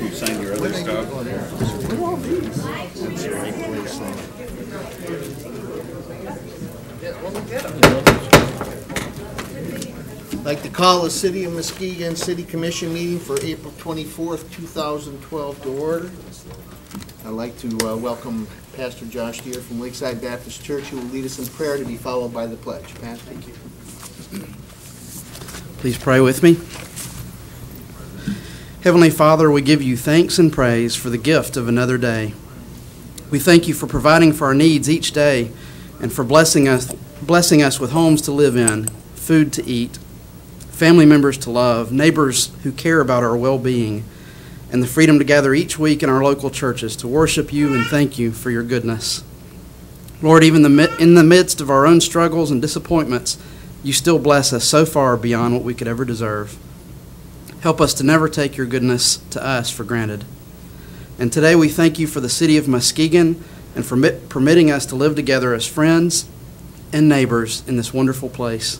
You signed your other stuff. I'd like to call the City of Muskegon City Commission Meeting for April 24th, 2012 to order. I'd like to welcome Pastor Josh Deere from Lakeside Baptist Church, who will lead us in prayer to be followed by the pledge. Pastor, thank you. Please pray with me. Heavenly Father, we give you thanks and praise for the gift of another day. We thank you for providing for our needs each day and for blessing us with homes to live in, food to eat, family members to love, neighbors who care about our well-being, and the freedom to gather each week in our local churches to worship you and thank you for your goodness. Lord, even in the midst of our own struggles and disappointments, you still bless us so far beyond what we could ever deserve. Help us to never take your goodness to us for granted. And today we thank you for the city of Muskegon and for permitting us to live together as friends and neighbors in this wonderful place.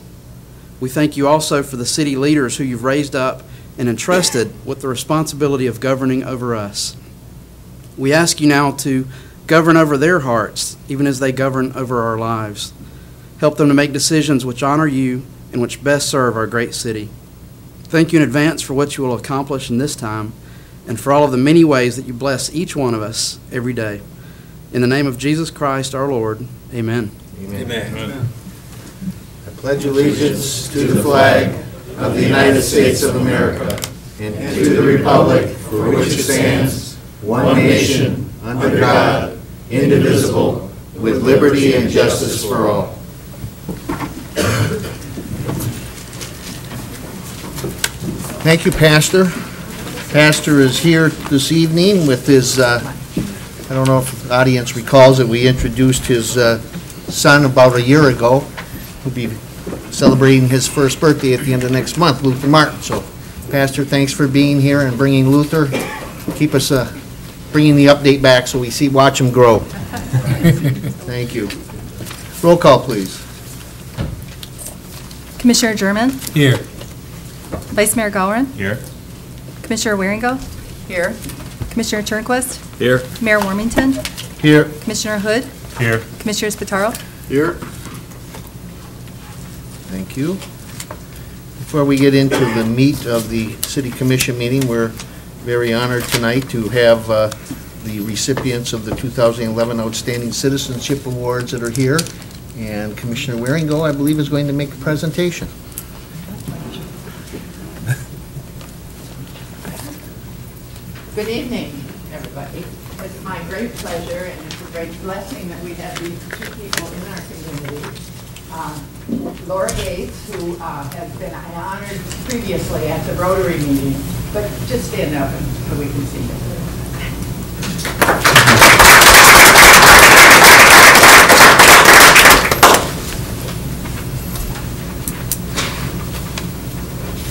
We thank you also for the city leaders who you've raised up and entrusted with the responsibility of governing over us. We ask you now to govern over their hearts, even as they govern over our lives. Help them to make decisions which honor you and which best serve our great city. Thank you in advance for what you will accomplish in this time and for all of the many ways that you bless each one of us every day. In the name of Jesus Christ our Lord, amen. Amen. Amen. I pledge allegiance to the flag of the United States of America and to the republic for which it stands, one nation, under God, indivisible, with liberty and justice for all. Thank you, Pastor. Pastor is here this evening with his, I don't know if the audience recalls it, we introduced his son about a year ago. He'll be celebrating his first birthday at the end of next month, Luther Martin. So, Pastor, thanks for being here and bringing Luther. Keep us bringing the update back so we watch him grow. Thank you. Roll call, please. Commissioner German? Here. Vice Mayor Gowron? Here. Commissioner Waringo? Here. Commissioner Turnquist? Here. Mayor Warmington? Here. Commissioner Hood? Here. Commissioner Spataro? Here. Thank you. Before we get into the meat of the City Commission meeting, we're very honored tonight to have the recipients of the 2011 Outstanding Citizenship Awards that are here. And Commissioner Waringo, I believe, is going to make a presentation. Good evening, everybody. It's my great pleasure and it's a great blessing that we have these two people in our community. Laura Gates, who has been honored previously at the Rotary meeting, but just stand up so we can see you.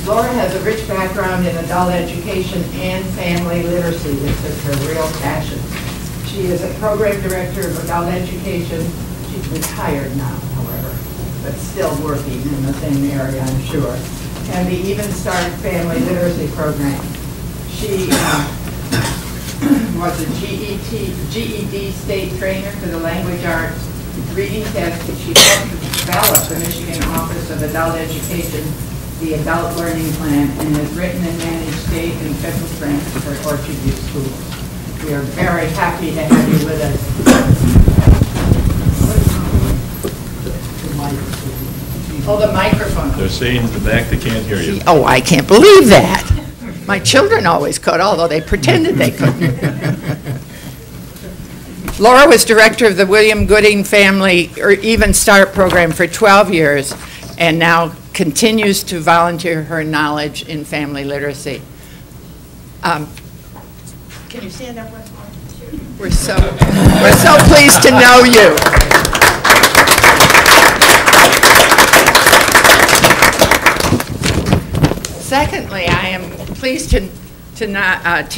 Laura has a rich background in adult education and family literacy. This is her real passion. She is a program director of adult education. She's retired now, however, but still working in the same area, I'm sure. And the Even Start Family Literacy Program. She was a GED state trainer for the language arts reading test. She helped develop the Michigan Office of Adult Education, the Adult Learning Plan, and has written and managed state and federal grants for Orchard View Schools. We are very happy to have you with us. Oh, the microphone. They're saying in the back they can't hear you. Oh, I can't believe that. My children always could, although they pretended they couldn't. Laura was director of the William Gooding Family Even Start program for 12 years and now continues to volunteer her knowledge in family literacy. Can you stand up once more? We're so pleased to know you. Secondly, I am pleased to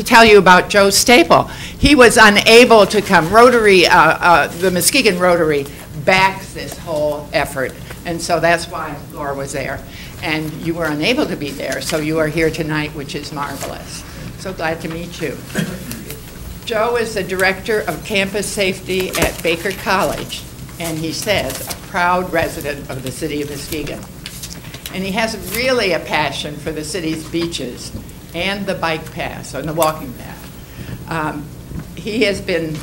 tell you about Joe Staple. He was unable to come. Rotary, the Muskegon Rotary backs this whole effort, and so that's why Laura was there. And you were unable to be there, so you are here tonight, which is marvelous. So so glad to meet you. Joe is the Director of Campus Safety at Baker College, and he says a proud resident of the city of Muskegon. And he has really a passion for the city's beaches and the bike paths, and the walking path. He has been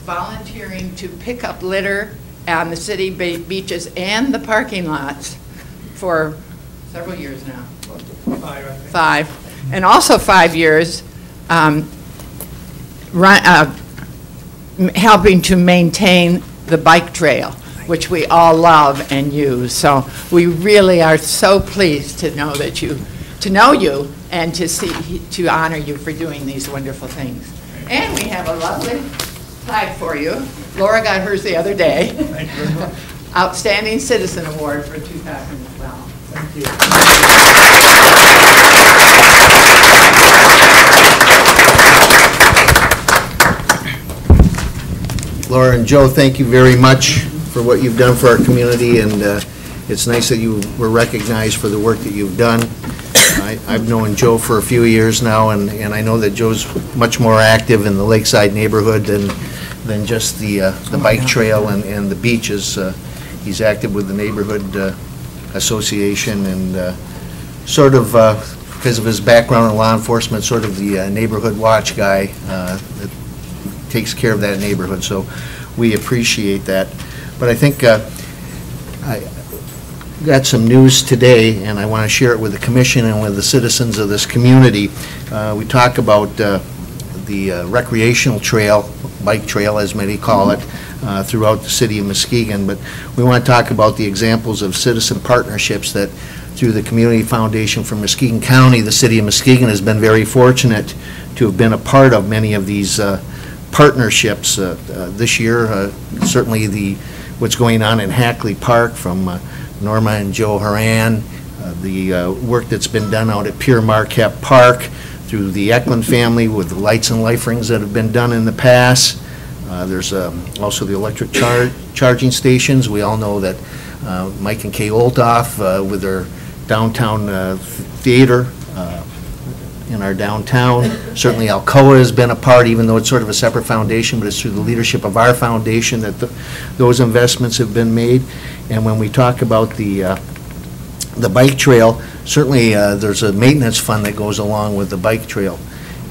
volunteering to pick up litter on the city beaches and the parking lots for several years now. 5, I think. 5. And also 5 years helping to maintain the bike trail, which we all love and use. So we really are so pleased to know that you and to honor you for doing these wonderful things. And we have a lovely flag for you. Laura got hers the other day. Thank you very much. Outstanding Citizen Award for 2012. Thank you. Laura and Joe, thank you very much for what you've done for our community, and it's nice that you were recognized for the work that you've done. I've known Joe for a few years now, and I know that Joe's much more active in the lakeside neighborhood than just the bike trail and the beaches. He's active with the neighborhood association, and sort of, because of his background in law enforcement, sort of the neighborhood watch guy that takes care of that neighborhood. So we appreciate that. But I think I got some news today, and I want to share it with the commission and with the citizens of this community. We talk about the recreational trail, bike trail as many call it, throughout the city of Muskegon, but we want to talk about the examples of citizen partnerships that through the Community Foundation for Muskegon County, the city of Muskegon has been very fortunate to have been a part of many of these partnerships. This year, certainly what's going on in Hackley Park from Norma and Joe Horan, the work that's been done out at Pierre Marquette Park through the Eklund family with the lights and life rings that have been done in the past. There's also the electric charging stations. We all know that Mike and Kay Olthoff with their downtown theater in our downtown. Certainly Alcoa has been a part, even though it's sort of a separate foundation, but it's through the leadership of our foundation that those investments have been made. And when we talk about the bike trail, certainly there's a maintenance fund that goes along with the bike trail.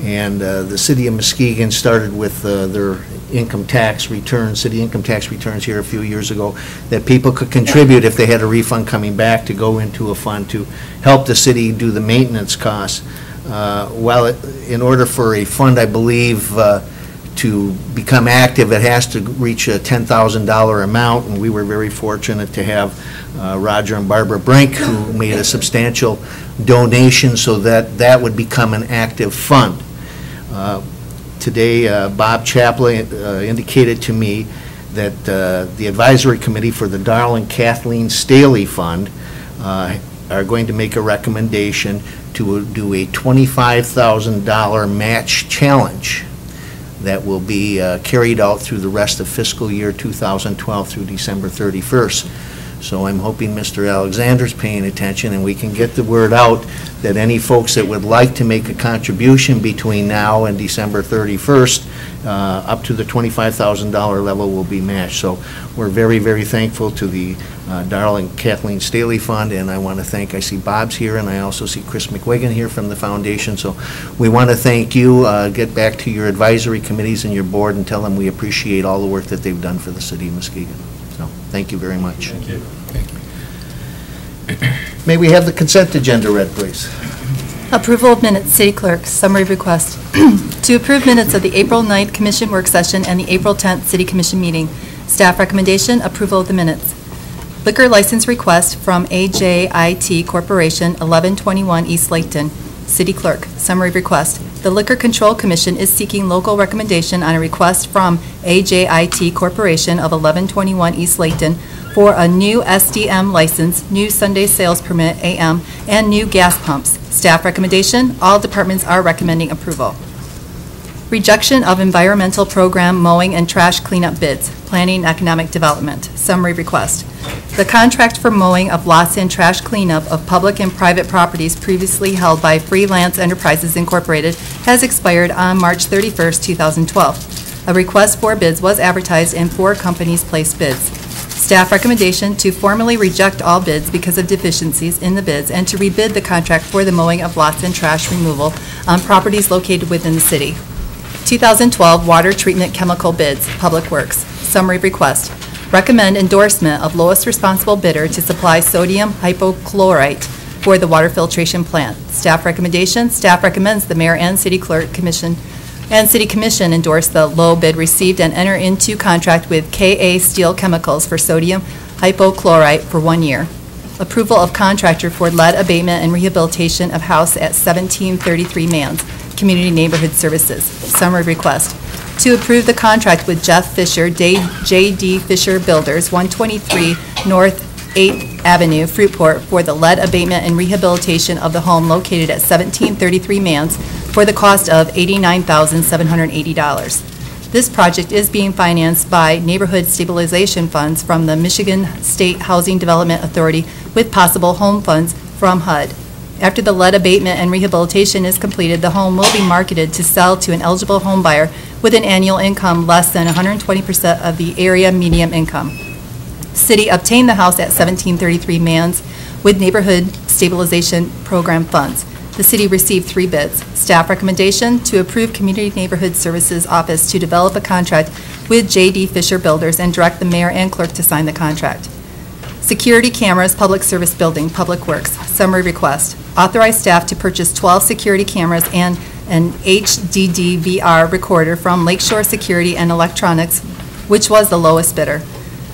And the city of Muskegon started with their income tax returns, city income tax returns here a few years ago, that people could contribute if they had a refund coming back to go into a fund to help the city do the maintenance costs. In order for a fund, I believe, to become active, it has to reach a $10,000 amount, and we were very fortunate to have Roger and Barbara Brink, who made a substantial donation so that that would become an active fund. Today, Bob Chaplin indicated to me that the advisory committee for the Darling Kathleen Staley Fund are going to make a recommendation to do a $25,000 match challenge that will be carried out through the rest of fiscal year 2012 through December 31st. So I'm hoping Mr. Alexander's paying attention and we can get the word out that any folks that would like to make a contribution between now and December 31st up to the $25,000 level will be matched. So we're very, very thankful to the Darling Kathleen Staley Fund, and I want to thank, I see Bob's here, and I also see Chris McWigan here from the foundation. So we want to thank you. Get back to your advisory committees and your board and tell them we appreciate all the work that they've done for the city of Muskegon. So thank you very much. Thank you. May we have the consent agenda read, please? Approval of minutes, City Clerk, summary request. To approve minutes of the April 9th Commission Work Session and the April 10th City Commission Meeting. Staff recommendation, approval of the minutes. Liquor license request from AJIT Corporation, 1121 East Laketon. City Clerk, summary request. The Liquor Control Commission is seeking local recommendation on a request from AJIT Corporation of 1121 East Laketon for a new SDM license, new Sunday sales permit, AM, and new gas pumps. Staff recommendation, all departments are recommending approval. Rejection of environmental program mowing and trash cleanup bids, planning economic development. Summary request. The contract for mowing of lots and trash cleanup of public and private properties previously held by Freelance Enterprises Incorporated has expired on March 31st, 2012. A request for bids was advertised and 4 companies placed bids. Staff recommendation to formally reject all bids because of deficiencies in the bids and to rebid the contract for the mowing of lots and trash removal on properties located within the city. 2012 water treatment chemical bids, Public Works. Summary request. Recommend endorsement of lowest responsible bidder to supply sodium hypochlorite for the water filtration plant. Staff recommendation. Staff recommends the mayor and city commission endorse the low bid received and enter into contract with KA Steel Chemicals for sodium hypochlorite for 1 year. Approval of contractor for lead abatement and rehabilitation of house at 1733 Mans, Community Neighborhood Services. Summary request. To approve the contract with Jeff Fisher, J.D. Fisher Builders, 123 North 8th Avenue, Fruitport, for the lead abatement and rehabilitation of the home located at 1733 Mans for the cost of $89,780. This project is being financed by Neighborhood Stabilization Funds from the Michigan State Housing Development Authority with possible home funds from HUD. After the lead abatement and rehabilitation is completed, the home will be marketed to sell to an eligible home buyer with an annual income less than 120% of the area median income. City obtained the house at 1733 Mans with Neighborhood Stabilization Program funds. The city received 3 bids. Staff recommendation to approve Community Neighborhood Services Office to develop a contract with J.D. Fisher Builders and direct the mayor and clerk to sign the contract. Security cameras, Public Service Building, Public Works. Summary request. Authorize staff to purchase 12 security cameras and an HDD VR recorder from Lakeshore Security and Electronics, which was the lowest bidder.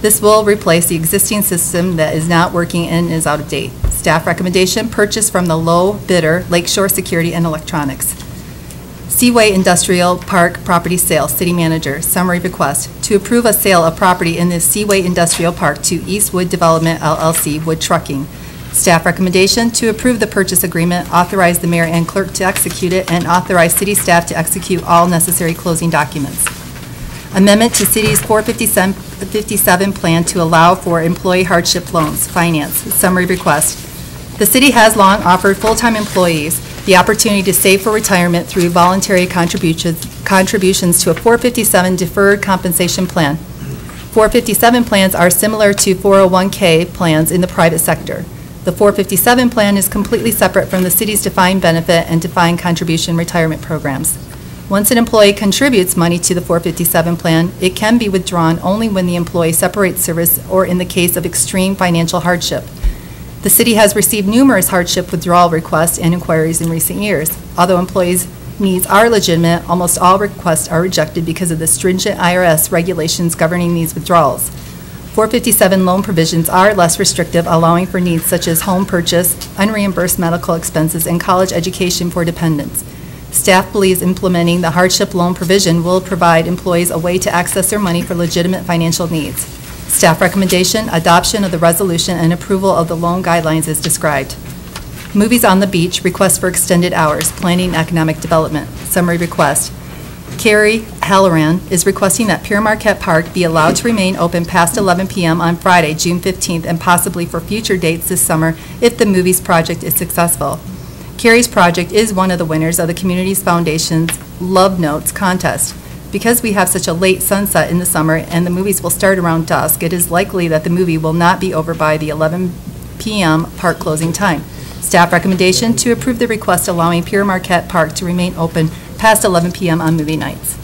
This will replace the existing system that is not working and is out of date. Staff recommendation, purchase from the low bidder, Lakeshore Security and Electronics. Seaway Industrial Park property sale, City Manager. Summary request. To approve a sale of property in the Seaway Industrial Park to Eastwood Development, LLC, Wood Trucking. Staff recommendation, to approve the purchase agreement, authorize the mayor and clerk to execute it, and authorize city staff to execute all necessary closing documents. Amendment to City's 457 plan to allow for employee hardship loans, finance. Summary request. The city has long offered full-time employees the opportunity to save for retirement through voluntary contributions to a 457 deferred compensation plan. 457 plans are similar to 401k plans in the private sector. The 457 plan is completely separate from the city's defined benefit and defined contribution retirement programs. Once an employee contributes money to the 457 plan, it can be withdrawn only when the employee separates service or in the case of extreme financial hardship. The city has received numerous hardship withdrawal requests and inquiries in recent years. Although employees' needs are legitimate, almost all requests are rejected because of the stringent IRS regulations governing these withdrawals. 457 loan provisions are less restrictive, allowing for needs such as home purchase, unreimbursed medical expenses, and college education for dependents. Staff believes implementing the hardship loan provision will provide employees a way to access their money for legitimate financial needs. Staff recommendation, adoption of the resolution and approval of the loan guidelines is described. Movies on the Beach, request for extended hours, planning and economic development. Summary request. Carrie Halloran is requesting that Pure Marquette Park be allowed to remain open past 11 p.m. on Friday, June 15th, and possibly for future dates this summer if the Movies project is successful. Carrie's project is one of the winners of the Communities Foundation's Love Notes contest. Because we have such a late sunset in the summer and the movies will start around dusk, it is likely that the movie will not be over by the 11 p.m. park closing time. Staff recommendation to approve the request allowing Pure Marquette Park to remain open past 11 p.m. on movie nights.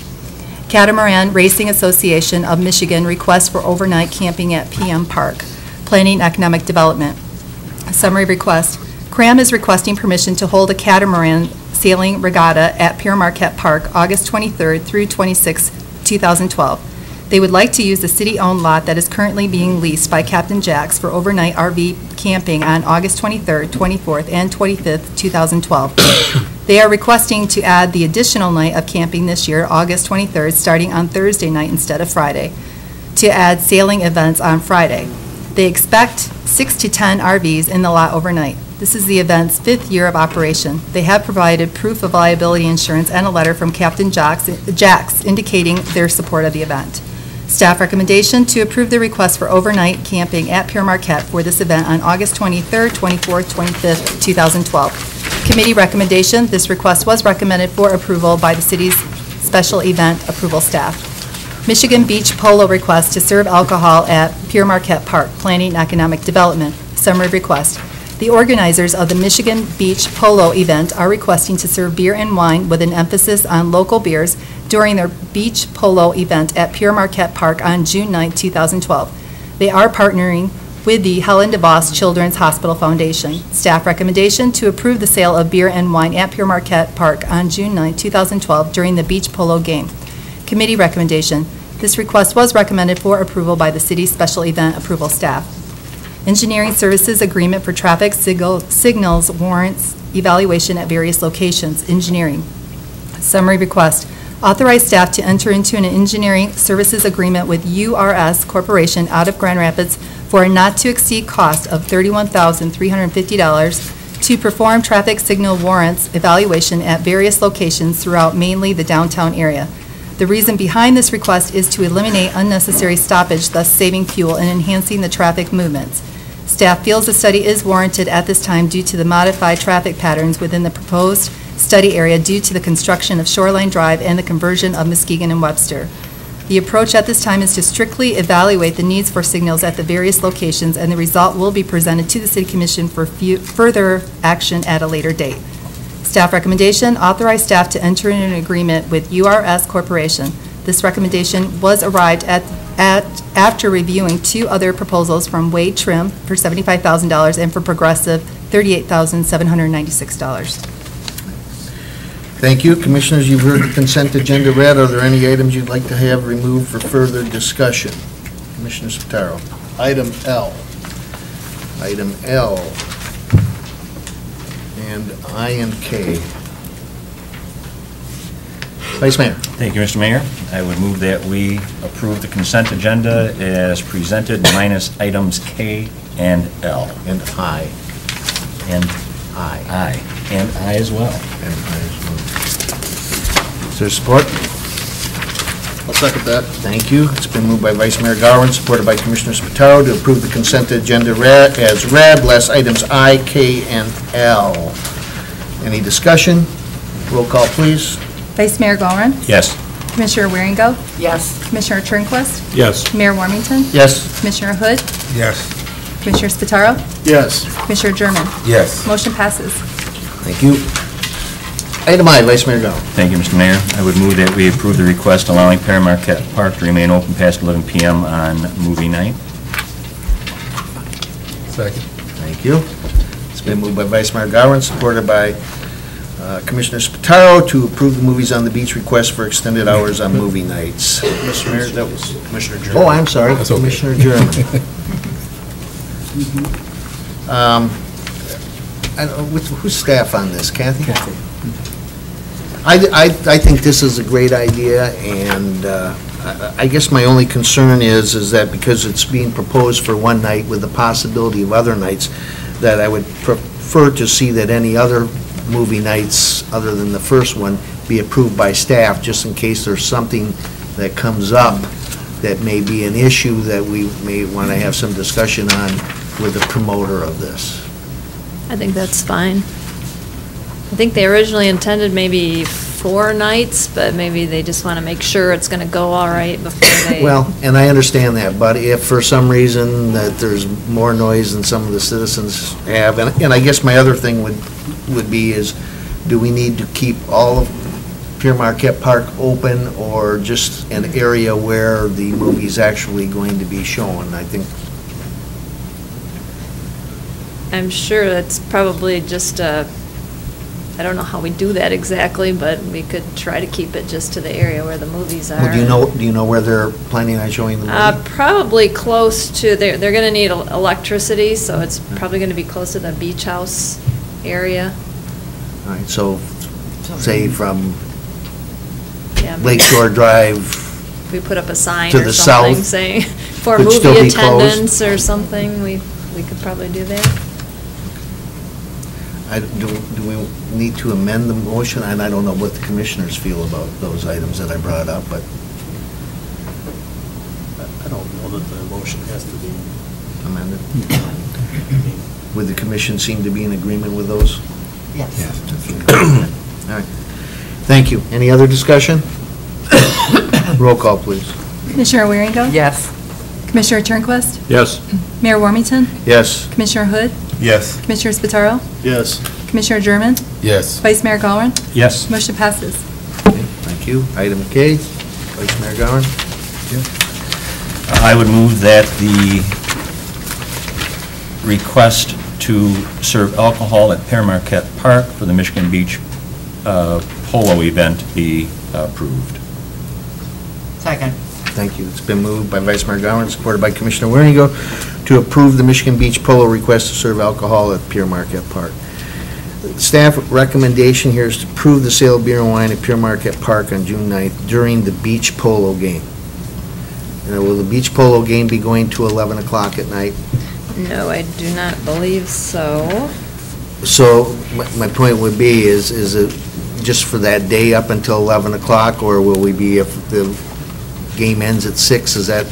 Catamaran Racing Association of Michigan requests for overnight camping at PM Park. Planning Economic Development. Summary request. CRAM is requesting permission to hold a catamaran sailing regatta at Pure Marquette Park August 23rd through 26, 2012. They would like to use the city-owned lot that is currently being leased by Captain Jack's for overnight RV camping on August 23rd, 24th, and 25th, 2012. They are requesting to add the additional night of camping this year, August 23rd, starting on Thursday night instead of Friday, to add sailing events on Friday. They expect 6 to 10 RVs in the lot overnight. This is the event's 5th year of operation. They have provided proof of liability insurance and a letter from Captain Jack's indicating their support of the event. Staff recommendation to approve the request for overnight camping at Pure Marquette for this event on August 23rd, 24th, 25th, 2012. Committee recommendation, this request was recommended for approval by the city's special event approval staff. Michigan Beach Polo request to serve alcohol at Pure Marquette Park, Planning and Economic Development. Summary request. The organizers of the Michigan Beach Polo event are requesting to serve beer and wine with an emphasis on local beers during their beach polo event at Pure Marquette Park on June 9, 2012. They are partnering with the Helen DeVos Children's Hospital Foundation. Staff recommendation to approve the sale of beer and wine at Pure Marquette Park on June 9, 2012 during the beach polo game. Committee recommendation. This request was recommended for approval by the city's special event approval staff. Engineering services agreement for traffic signals warrants evaluation at various locations. Engineering. Summary request. Authorize staff to enter into an engineering services agreement with URS Corporation out of Grand Rapids for a not-to-exceed cost of $31,350 to perform traffic signal warrants evaluation at various locations throughout mainly the downtown area. The reason behind this request is to eliminate unnecessary stoppage, thus saving fuel and enhancing the traffic movements. Staff feels the study is warranted at this time due to the modified traffic patterns within the proposed study area due to the construction of Shoreline Drive and the conversion of Muskegon and Webster. The approach at this time is to strictly evaluate the needs for signals at the various locations, and the result will be presented to the City Commission for further action at a later date. Staff recommendation, authorize staff to enter into an agreement with URS Corporation. This recommendation was arrived at after reviewing two other proposals from Wade Trim for $75,000 and for Progressive $38,796. Thank you. Commissioners, you've heard the consent agenda read. Are there any items you'd like to have removed for further discussion? Commissioner Spataro. Item L. Item L. And I and K. Vice Mayor. Thank you, Mr. Mayor. I would move that we approve the consent agenda as presented minus items K and L. And I. And I. I. And I as well. And I as well. Is there support? I'll second that. Thank you. It's been moved by Vice Mayor Garland, supported by Commissioner Spataro, to approve the consent agenda as read, less items I, K, and L. Any discussion? Roll call, please. Vice Mayor Gallren? Yes. Commissioner Waringo? Yes. Commissioner Turnquist? Yes. Mayor Warmington? Yes. Commissioner Hood? Yes. Commissioner Spataro? Yes. Commissioner German? Yes. Motion passes. Thank you. Item I, Vice Mayor Garland. Thank you, Mr. Mayor. I would move that we approve the request allowing Pure Marquette Park to remain open past 11 p.m. on movie night. Second. Thank you. It's been moved by Vice Mayor Garland, supported by Commissioner Spataro, to approve the Movies on the Beach request for extended hours on movie nights. Mr. Mayor, that was Commissioner German. Oh, I'm sorry, That's okay. Commissioner German. Who's staff on this, Kathy? Kathy. I think this is a great idea, and I guess my only concern is that because it's being proposed for one night with the possibility of other nights, that I would prefer to see that any other movie nights, other than the first one, be approved by staff, just in case there's something that comes up that may be an issue that we may want to have some discussion on with the promoter of this. I think that's fine. I think they originally intended maybe 4 nights, but maybe they just want to make sure it's going to go all right before they... Well, and I understand that, but if for some reason that there's more noise than some of the citizens have, and I guess my other thing would be is, do we need to keep all of Pure Marquette Park open, or just an area where the movie's actually going to be shown? I think I'm sure that's probably just a... I don't know how we do that exactly, but we could try to keep it just to the area where the movies are. well, do you know where they're planning on showing the movie? Probably close to, they're going to need electricity, so it's probably going to be close to the beach house area. All right, so say from Yeah, Lakeshore Drive, we put up a sign to or the something south, saying, for could still movie be closed. attendance or something, we could probably do that. do we need to amend the motion? And I don't know what the commissioners feel about those items that I brought up, but that the motion has to be amended. Would the commission seem to be in agreement with those? Yes. All right. Thank you. Any other discussion? Roll call, please. Commissioner Waringo? Yes. Commissioner Turnquist? Yes. Mayor Warmington? Yes. Commissioner Hood? Yes. Commissioner Spataro? Yes. Commissioner German? Yes. Vice Mayor Gowron? Yes. Motion passes. Okay, thank you. Item K, Vice Mayor Gowron. I would move that the request to serve alcohol at Pear Marquette Park for the Michigan Beach polo event be approved. Second. Thank you. It's been moved by Vice Mayor Gowron, supported by Commissioner Waringo, to approve the Michigan Beach polo request to serve alcohol at Pear Marquette Park. Staff recommendation here is to approve the sale of beer and wine at Pear Marquette Park on June 9th during the beach polo game. And will the beach polo game be going to 11 o'clock at night? No, I do not believe so. So my point would be, is it just for that day up until 11 o'clock, or will we be, if the game ends at 6, is that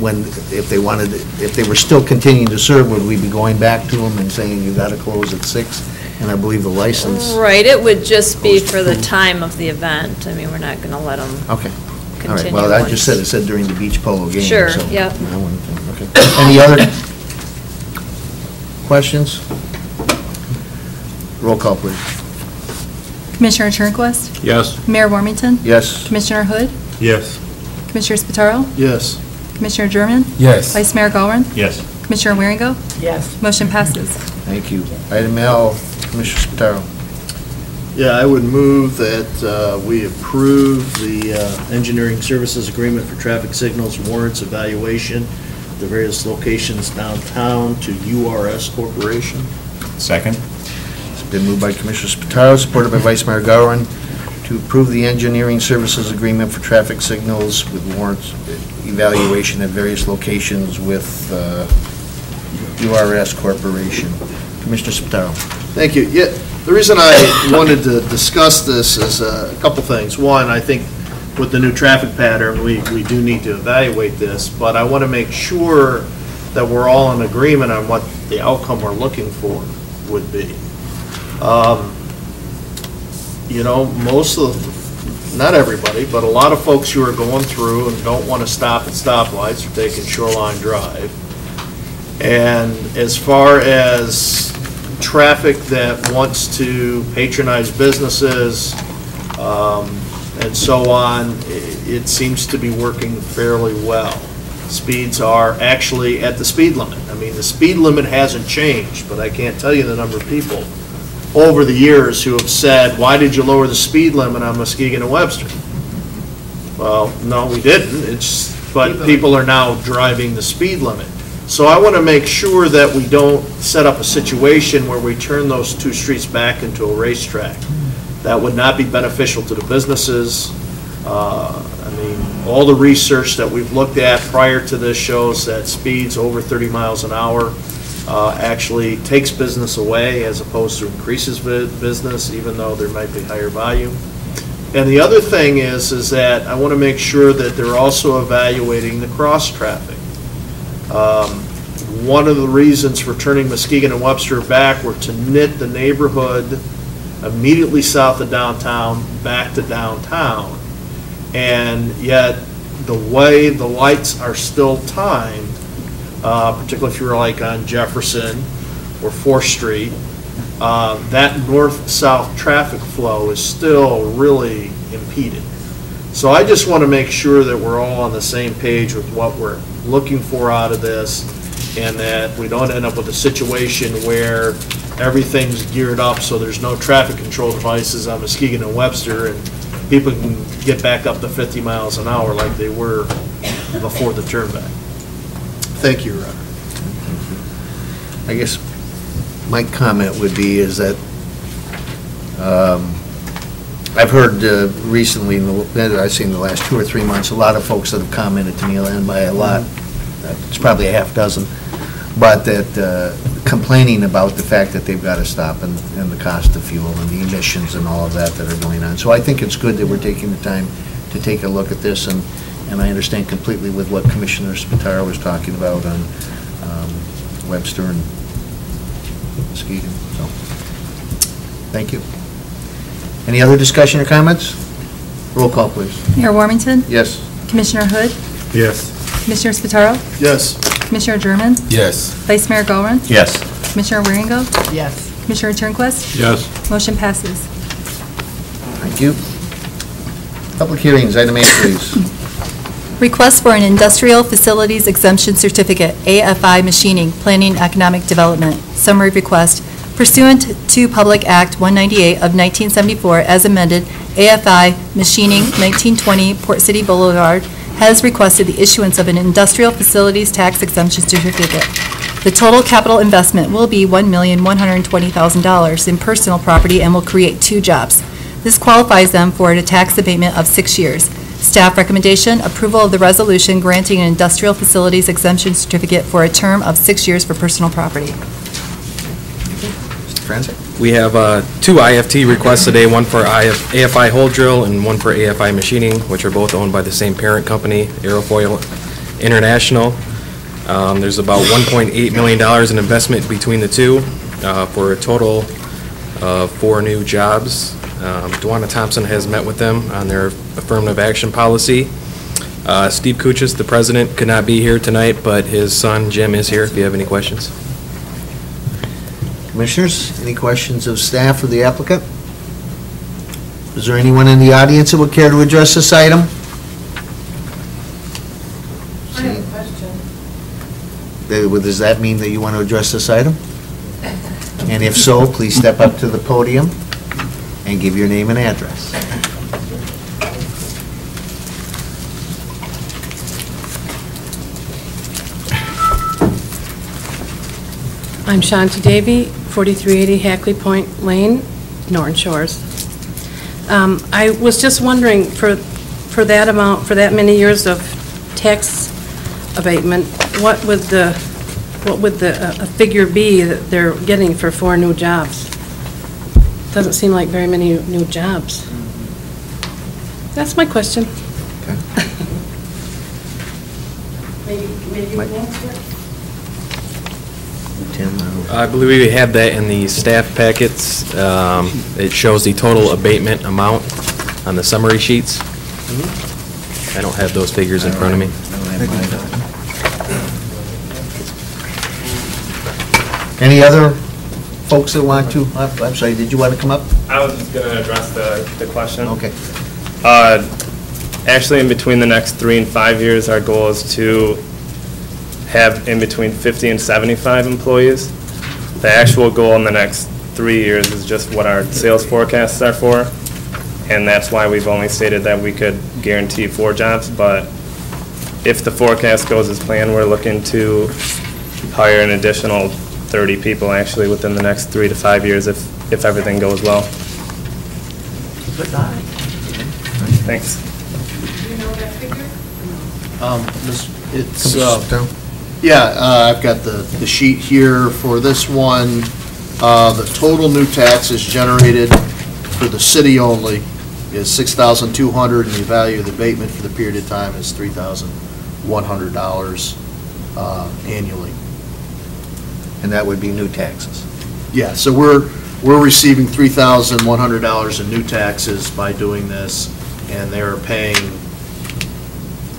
when, if they were still continuing to serve, would we be going back to them and saying, you got to close at 6? And I believe the license. Right, it would just be for the time of the event. I mean, we're not going to let them Okay. continue. All right, well, I just once. said, it said during the beach polo game. Sure, so yep. I wouldn't think, okay. Any other questions? Roll call, please. Commissioner Turnquist? Yes. Mayor Warmington? Yes. Commissioner Hood? Yes. Commissioner Spataro? Yes. Commissioner German? Yes. Vice Mayor Gowron? Yes. Commissioner Waringo? Yes. Motion passes. Thank you. Item L, Commissioner Spataro. Yeah, I would move that we approve the engineering services agreement for traffic signals warrants evaluation at the various locations downtown to URS Corporation. Second? It's been moved by Commissioner Spataro, supported by Vice Mayor Gowron, to approve the engineering services agreement for traffic signals with warrants evaluation at various locations with URS Corporation. Commissioner Spataro. Thank you. Yeah, the reason I wanted to discuss this is a couple things. One, I think with the new traffic pattern, we do need to evaluate this, but I want to make sure that we're all in agreement on what the outcome we're looking for would be. You know, most of, not everybody, but a lot of folks who are going through and don't want to stop at stoplights are taking Shoreline Drive. And as far as traffic that wants to patronize businesses and so on, it seems to be working fairly well. Speeds are actually at the speed limit. I mean, the speed limit hasn't changed, but I can't tell you the number of people over the years who have said, why did you lower the speed limit on Muskegon and Webster? Well, no, we didn't. But people are now driving the speed limit. So I want to make sure that we don't set up a situation where we turn those two streets back into a racetrack. That would not be beneficial to the businesses. I mean, all the research that we've looked at prior to this shows that speeds over 30 miles an hour actually takes business away as opposed to increases business, even though there might be higher volume. And the other thing is that I want to make sure that they're also evaluating the cross traffic. One of the reasons for turning Muskegon and Webster back were to knit the neighborhood immediately south of downtown back to downtown. And yet, the way the lights are still timed, particularly if you're like on Jefferson or 4th Street, that north-south traffic flow is still really impeded. So I just want to make sure that we're all on the same page with what we're looking for out of this, and that we don't end up with a situation where everything's geared up so there's no traffic control devices on Muskegon and Webster and people can get back up to 50 miles an hour like they were before the turnback. Thank you, Your Honor. I guess my comment would be is that I've heard recently, I've seen the last 2 or 3 months, a lot of folks that have commented to me, and by a lot, it's probably a half dozen, but that complaining about the fact that they've got to stop and the cost of fuel and the emissions and all of that that are going on. So I think it's good that we're taking the time to take a look at this, and And I understand completely with what Commissioner Spataro was talking about on Webster and Muskegon. So, thank you. Any other discussion or comments? Roll call, please. Mayor Warmington? Yes. Commissioner Hood? Yes. Commissioner Spataro? Yes. Commissioner German? Yes. Vice Mayor Gowron? Yes. Commissioner Waringo? Yes. Commissioner Turnquist? Yes. Motion passes. Thank you. Public hearings, item 8, please. Request for an Industrial Facilities Exemption Certificate, AFI Machining, Planning Economic Development. Summary request. Pursuant to Public Act 198 of 1974, as amended, AFI Machining, 1920 Port City Boulevard, has requested the issuance of an Industrial Facilities Tax Exemption Certificate. The total capital investment will be $1,120,000 in personal property and will create 2 jobs. This qualifies them for a tax abatement of 6 years. Staff recommendation, approval of the resolution granting an Industrial Facilities Exemption Certificate for a term of 6 years for personal property. Mr. Franz? We have 2 IFT requests today, one for AFI Hole Drill and one for AFI Machining, which are both owned by the same parent company, Aerofoil International. There's about $1.8 million in investment between the two for a total of 4 new jobs. Dwana Thompson has met with them on their affirmative action policy. Steve Kuchis, the president, could not be here tonight, but his son Jim is here if you have any questions. Commissioners, any questions of staff or the applicant? Is there anyone in the audience that would care to address this item? I have a question. Does that mean that you want to address this item? And if so, please step up to the podium and give your name and address. I'm Shanti Davy, 4380 Hackley Point Lane, Norton Shores. I was just wondering, for that amount, for that many years of tax abatement, what would the figure be that they're getting for 4 new jobs? Doesn't seem like very many new jobs. That's my question. Okay. Maybe you can answer it? Tim, I believe we have that in the staff packets. It shows the total abatement amount on the summary sheets. I don't have those figures in front of me. Any other folks that want to? I'm sorry, did you want to come up? I was just going to address the question. Okay. Actually, in between the next 3 and 5 years, our goal is to have in between 50 and 75 employees. The actual goal in the next 3 years is just what our sales forecasts are for, and that's why we've only stated that we could guarantee 4 jobs. But if the forecast goes as planned, we're looking to hire an additional 30 people actually within the next 3 to 5 years if everything goes well. Thanks. Do you know that figure? I've got the sheet here for this one. The total new taxes generated for the city only is $6,200, and the value of the abatement for the period of time is $3,100 annually. And that would be new taxes. Yeah, so we're receiving $3,100 in new taxes by doing this, and they're paying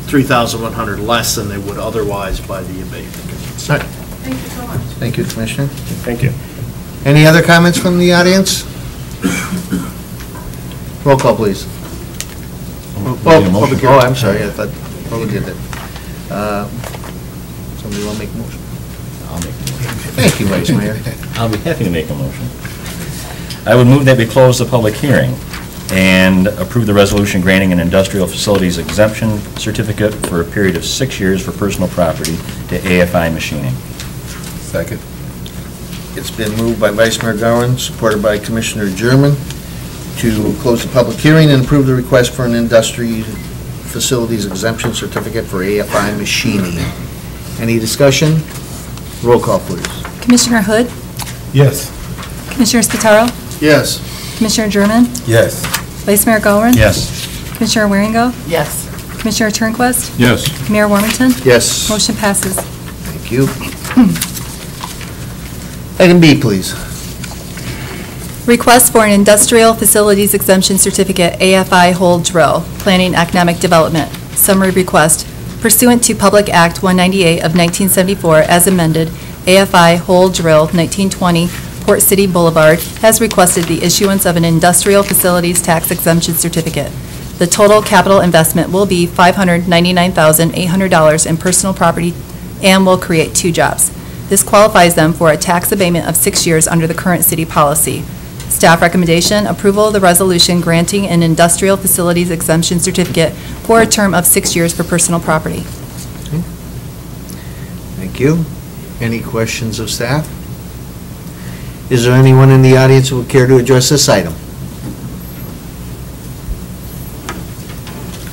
$3,100 less than they would otherwise by the abatement. All right. Thank you so much. Thank you, Commissioner. Thank you. Any other comments from the audience? Roll call, please. I'm sorry, I thought we did that. Somebody want to make a motion? I'll make a motion. Thank you, Vice Mayor. I'll be happy to make a motion. I would move that we close the public hearing and approve the resolution granting an industrial facilities exemption certificate for a period of 6 years for personal property to AFI Machining. Second. It's been moved by Vice Mayor Gowron, supported by Commissioner German, to close the public hearing and approve the request for an industry facilities exemption certificate for AFI Machining. Any discussion? Roll call, please. Commissioner Hood? Yes. Commissioner Spataro? Yes. Commissioner German? Yes. Vice Mayor Gowron? Yes. Commissioner Waringo? Yes. Commissioner Turnquist? Yes. Mayor Warmington? Yes. Motion passes. Thank you. Item B, please. Request for an Industrial Facilities Exemption Certificate, AFI Hold Drill, Planning Economic Development. Summary request. Pursuant to Public Act 198 of 1974 as amended, AFI Hold Drill 1920 Port City Boulevard has requested the issuance of an Industrial Facilities Tax Exemption Certificate. The total capital investment will be $599,800 in personal property and will create 2 jobs. This qualifies them for a tax abatement of 6 years under the current city policy. Staff recommendation, approval of the resolution granting an Industrial Facilities Exemption Certificate for a term of 6 years for personal property. Thank you. Any questions of staff? Is there anyone in the audience who would care to address this item?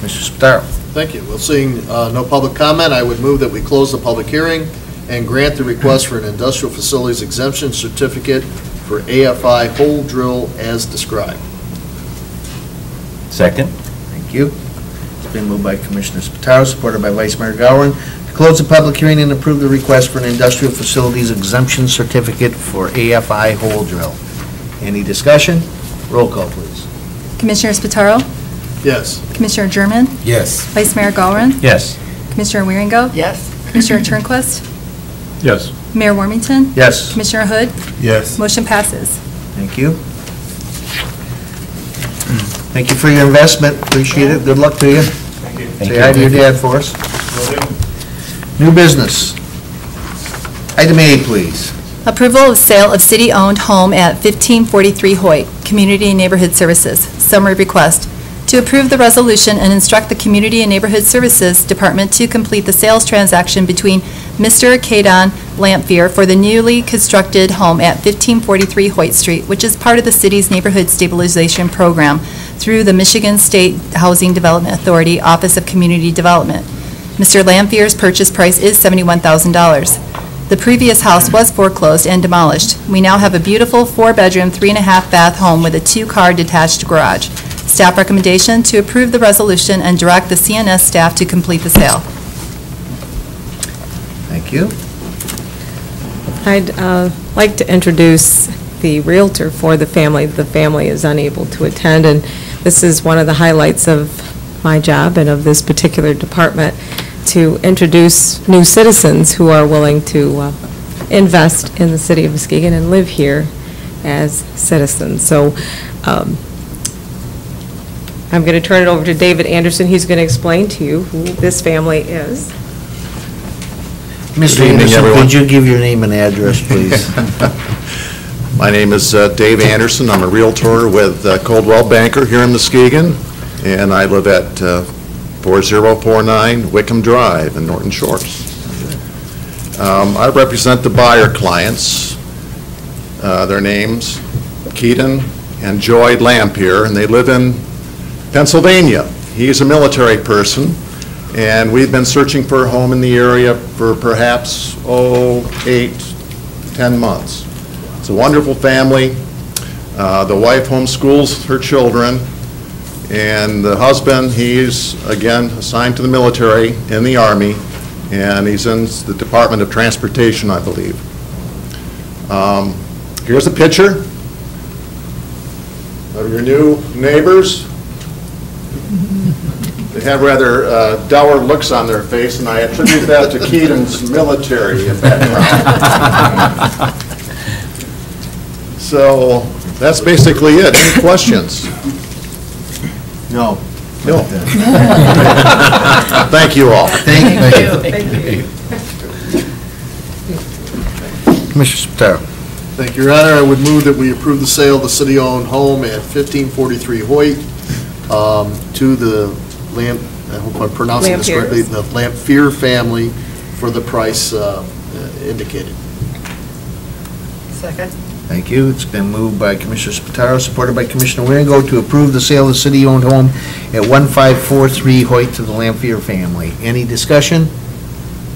Mr. Spataro. Thank you. Well, seeing no public comment, I would move that we close the public hearing and grant the request for an Industrial Facilities Exemption Certificate for AFI Hold Drill as described. Second. Thank you. It's been moved by Commissioner Spataro, supported by Vice Mayor Gowan, to close the public hearing and approve the request for an Industrial Facilities Exemption Certificate for AFI Hold Drill. Any discussion? Roll call, please. Commissioner Spataro? Yes. Commissioner German? Yes. Vice Mayor Gowron? Yes. Commissioner Wieringo? Yes. Commissioner Turnquist? Yes. Mayor Warmington? Yes. Commissioner Hood? Yes. Motion passes. Thank you. Thank you for your investment. Appreciate it. Good luck to you. Thank Say hi to your dad for us. New business. Item A, please. Approval of sale of city-owned home at 1543 Hoyt, Community and Neighborhood Services. Summary request. To approve the resolution and instruct the Community and Neighborhood Services Department to complete the sales transaction between Mr. Kadon Lamphere for the newly constructed home at 1543 Hoyt Street, which is part of the city's Neighborhood Stabilization Program through the Michigan State Housing Development Authority Office of Community Development. Mr. Lamphere's purchase price is $71,000. The previous house was foreclosed and demolished. We now have a beautiful 4-bedroom, 3.5-bath home with a 2-car detached garage. Staff recommendation to approve the resolution and direct the CNS staff to complete the sale. Thank you. I'd like to introduce the realtor for the family. The family is unable to attend, and this is one of the highlights of my job and of this particular department, to introduce new citizens who are willing to invest in the city of Muskegon and live here as citizens. So I'm going to turn it over to David Anderson. He's going to explain to you who this family is. Mr. Anderson, could you give your name and address, please? My name is Dave Anderson. I'm a realtor with Coldwell Banker here in Muskegon, and I live at 4049 Wickham Drive in Norton Shores. I represent the buyer clients. Their names, Keaton and Joy Lamphere, and they live in Pennsylvania. He's a military person, and we've been searching for a home in the area for perhaps, 8-10 months. It's a wonderful family. The wife homeschools her children, and the husband, he's, again, assigned to the military in the Army, and he's in the Department of Transportation, I believe. Here's a picture of your new neighbors. They have rather dour looks on their face, and I attribute that to Keaton's military background. So that's basically it. Any questions? No. No. Thank you all. Thank you. Commissioner Spataro. Thank you, Your Honor. I would move that we approve the sale of the city-owned home at 1543 Hoyt to the I hope I'm pronouncing this correctly, the Lamphere family for the price indicated. Second. Thank you. It's been moved by Commissioner Spataro, supported by Commissioner Wieringo, to approve the sale of the city-owned home at 1543 Hoyt to the Lamphere family. Any discussion?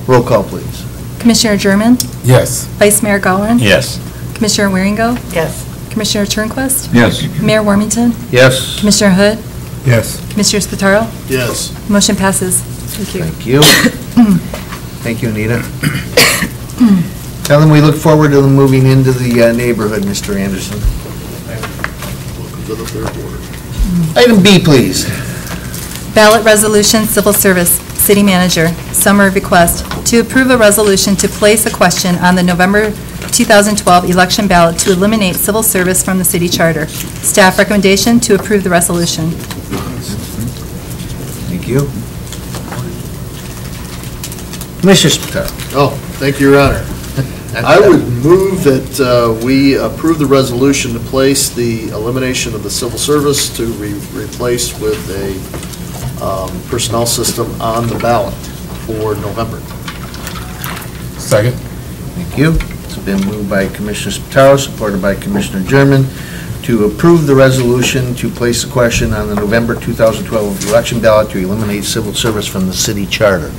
Roll call, please. Commissioner German? Yes. Vice Mayor Gowron? Yes. Commissioner Wieringo? Yes. Commissioner Turnquist? Yes. Mayor Warmington? Yes. Commissioner Hood? Yes. Commissioner Spataro? Yes. Motion passes. Thank you. Thank you. Thank you, Anita. Tell them we look forward to them moving into the neighborhood, Mr. Anderson. Welcome to the third ward. Item B, please. Ballot Resolution, Civil Service, City Manager, summary request to approve a resolution to place a question on the November 2012 election ballot to eliminate civil service from the city charter. Staff recommendation to approve the resolution. Thank you. Commissioner Spataro. Oh, thank you, Your Honor. I would move that we approve the resolution to place the elimination of the civil service to be replaced with a personnel system on the ballot for November. Second. Thank you. It's been moved by Commissioner Spataro, supported by Commissioner German, to approve the resolution to place a question on the November 2012 election ballot to eliminate civil service from the city charter.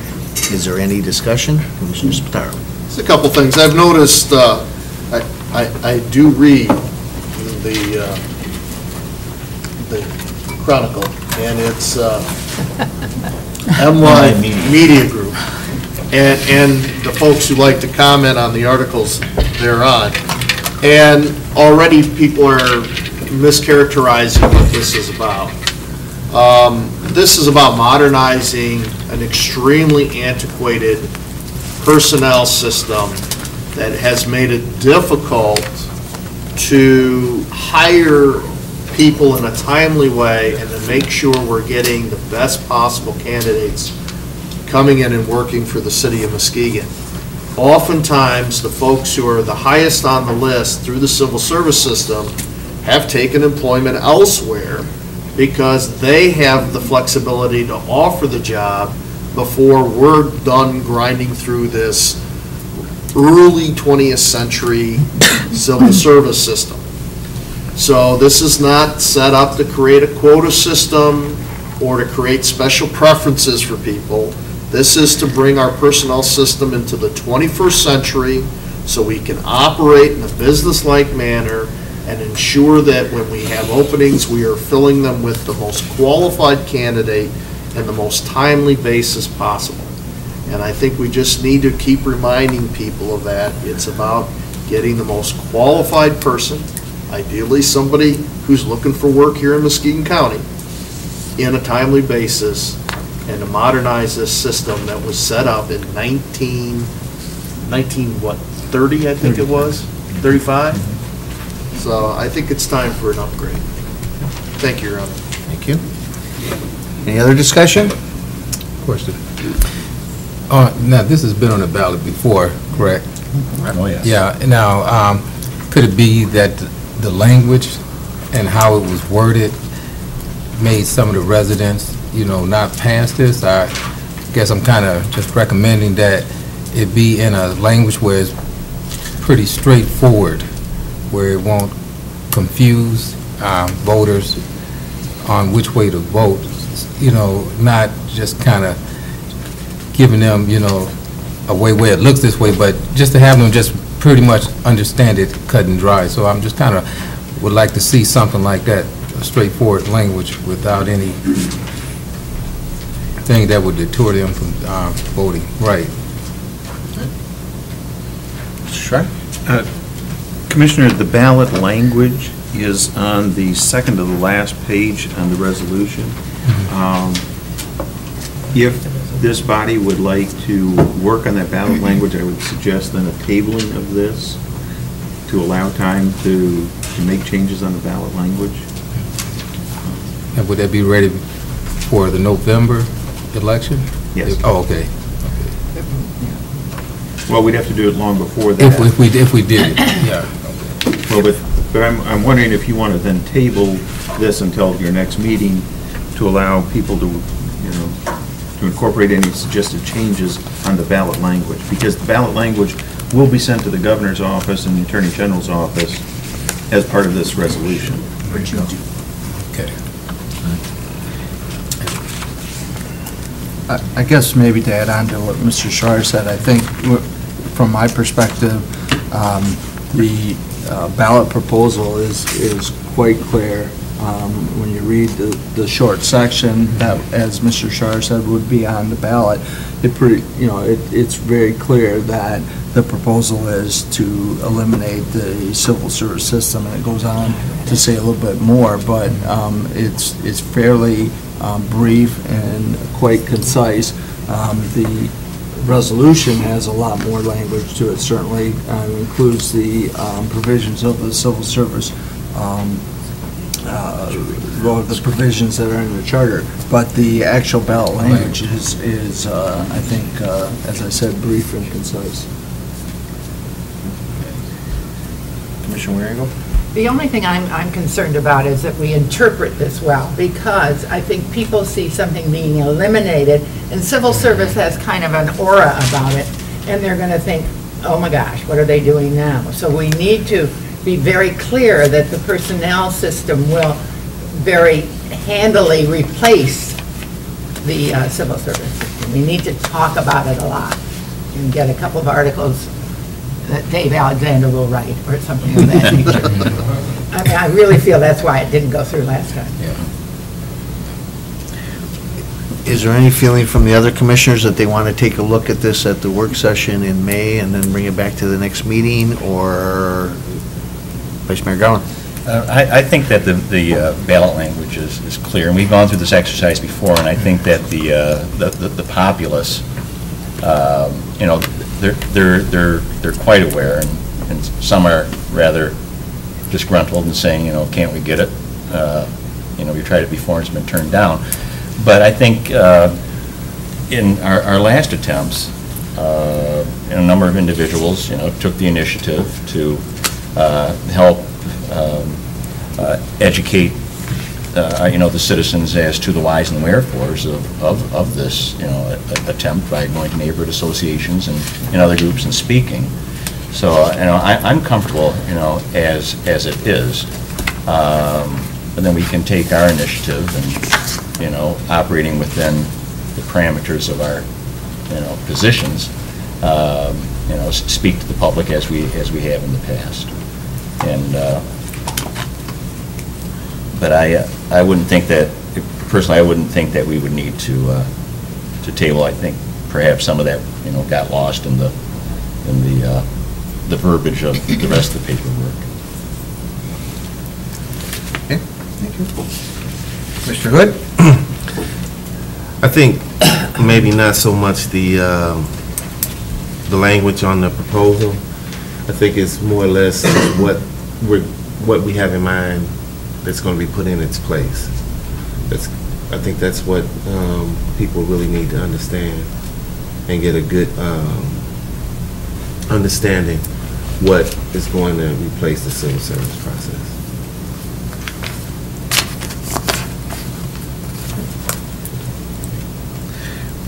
Is there any discussion? Commissioner Spataro. There's a couple things. I've noticed, I do read the Chronicle, and it's MY Media Group, and the folks who like to comment on the articles thereon. And already people are mischaracterizing what this is about. This is about modernizing an extremely antiquated personnel system that has made it difficult to hire people in a timely way and to make sure we're getting the best possible candidates coming in and working for the city of Muskegon. Oftentimes, the folks who are the highest on the list through the civil service system have taken employment elsewhere because they have the flexibility to offer the job before we're done grinding through this early 20th century civil service system. So this is not set up to create a quota system or to create special preferences for people. This is to bring our personnel system into the 21st century so we can operate in a business-like manner and ensure that when we have openings, we are filling them with the most qualified candidate in the most timely basis possible. And I think we just need to keep reminding people of that. It's about getting the most qualified person, ideally somebody who's looking for work here in Muskegon County, in a timely basis, and to modernize this system that was set up in 1930, I think it was? 35? So I think it's time for an upgrade. Thank you, Your Honor. Thank you. Any other discussion? Question. Now, this has been on the ballot before, correct? Oh, yes. Yeah. Now, could it be that the language and how it was worded made some of the residents, not pass this? I guess I'm kind of just recommending that it be in a language where it's pretty straightforward, where it won't confuse voters on which way to vote, not just kind of giving them, a way where it looks this way, but just to have them just pretty much understand it cut and dry. So I'm just kind of would like to see something like that, a straightforward language without any thing that would deter them from voting. Right. Sure. Commissioner, the ballot language is on the second to the last page on the resolution. If this body would like to work on that ballot language, I would suggest then a tabling of this to allow time to make changes on the ballot language. And would that be ready for the November election? Yes. Oh, okay. Well, we'd have to do it long before that. If we did it, yeah. Well, but I'm wondering if you want to then table this until your next meeting to allow people to, to incorporate any suggested changes on the ballot language, because the ballot language will be sent to the governor's office and the attorney general's office as part of this resolution. Okay. I guess maybe to add on to what Mr. Schreier said, I think from my perspective, the ballot proposal is quite clear When you read the short section that, as Mr. Shar said, would be on the ballot, it's very clear that the proposal is to eliminate the civil service system, and it goes on to say a little bit more, but it's fairly brief and quite concise. The resolution has a lot more language to it, certainly includes the provisions of the civil service, the provisions that are in the charter, but the actual ballot language is I think, as I said, brief and concise. Commissioner Waringo? The only thing I'm concerned about is that we interpret this well, because I think people see something being eliminated, and civil service has kind of an aura about it, and they're going to think, oh my gosh, what are they doing now? So we need to be very clear that the personnel system will very handily replace the civil service system. We need to talk about it a lot and get a couple of articles that Dave Alexander will write or something of that nature. I mean, I really feel that's why it didn't go through last time. Is there any feeling from the other commissioners that they want to take a look at this at the work session in May and then bring it back to the next meeting, or Vice Mayor Gowan? I think that the ballot language is clear, and we've gone through this exercise before, and I think that the populace, they're quite aware, and some are rather disgruntled and saying, can't we get it? We tried it before and it's been turned down. But I think in our last attempts, a number of individuals, took the initiative to help educate, the citizens as to the whys and wherefores of this, attempt by going to neighborhood associations and other groups and speaking. So, I'm comfortable, as it is. But then we can take our initiative and, operating within the parameters of our, positions, speak to the public as we have in the past. And, but I wouldn't think that, personally, I wouldn't think that we would need to table. I think perhaps some of that, got lost in the verbiage of the rest of the paperwork. Okay, thank you. Mr. Hood? I think maybe not so much the language on the proposal. I think it's more or less what we have in mind that's going to be put in its place. I think that's what people really need to understand and get a good understanding what is going to replace the civil service process.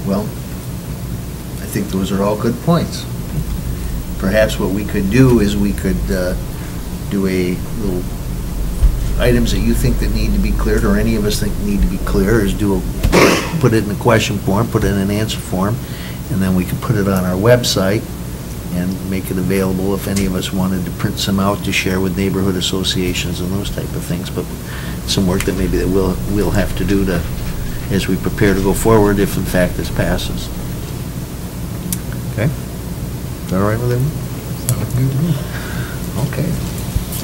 Well, I think those are all good points. Perhaps what we could do is we could do a little items that you think that need to be cleared, or any of us think need to be clear, is put it in a question form, put it in an answer form, and then we can put it on our website and make it available if any of us wanted to print some out to share with neighborhood associations and those type of things. But some work that maybe that we'll have to do as we prepare to go forward, if in fact this passes. Okay? Is that all right with everyone? Okay.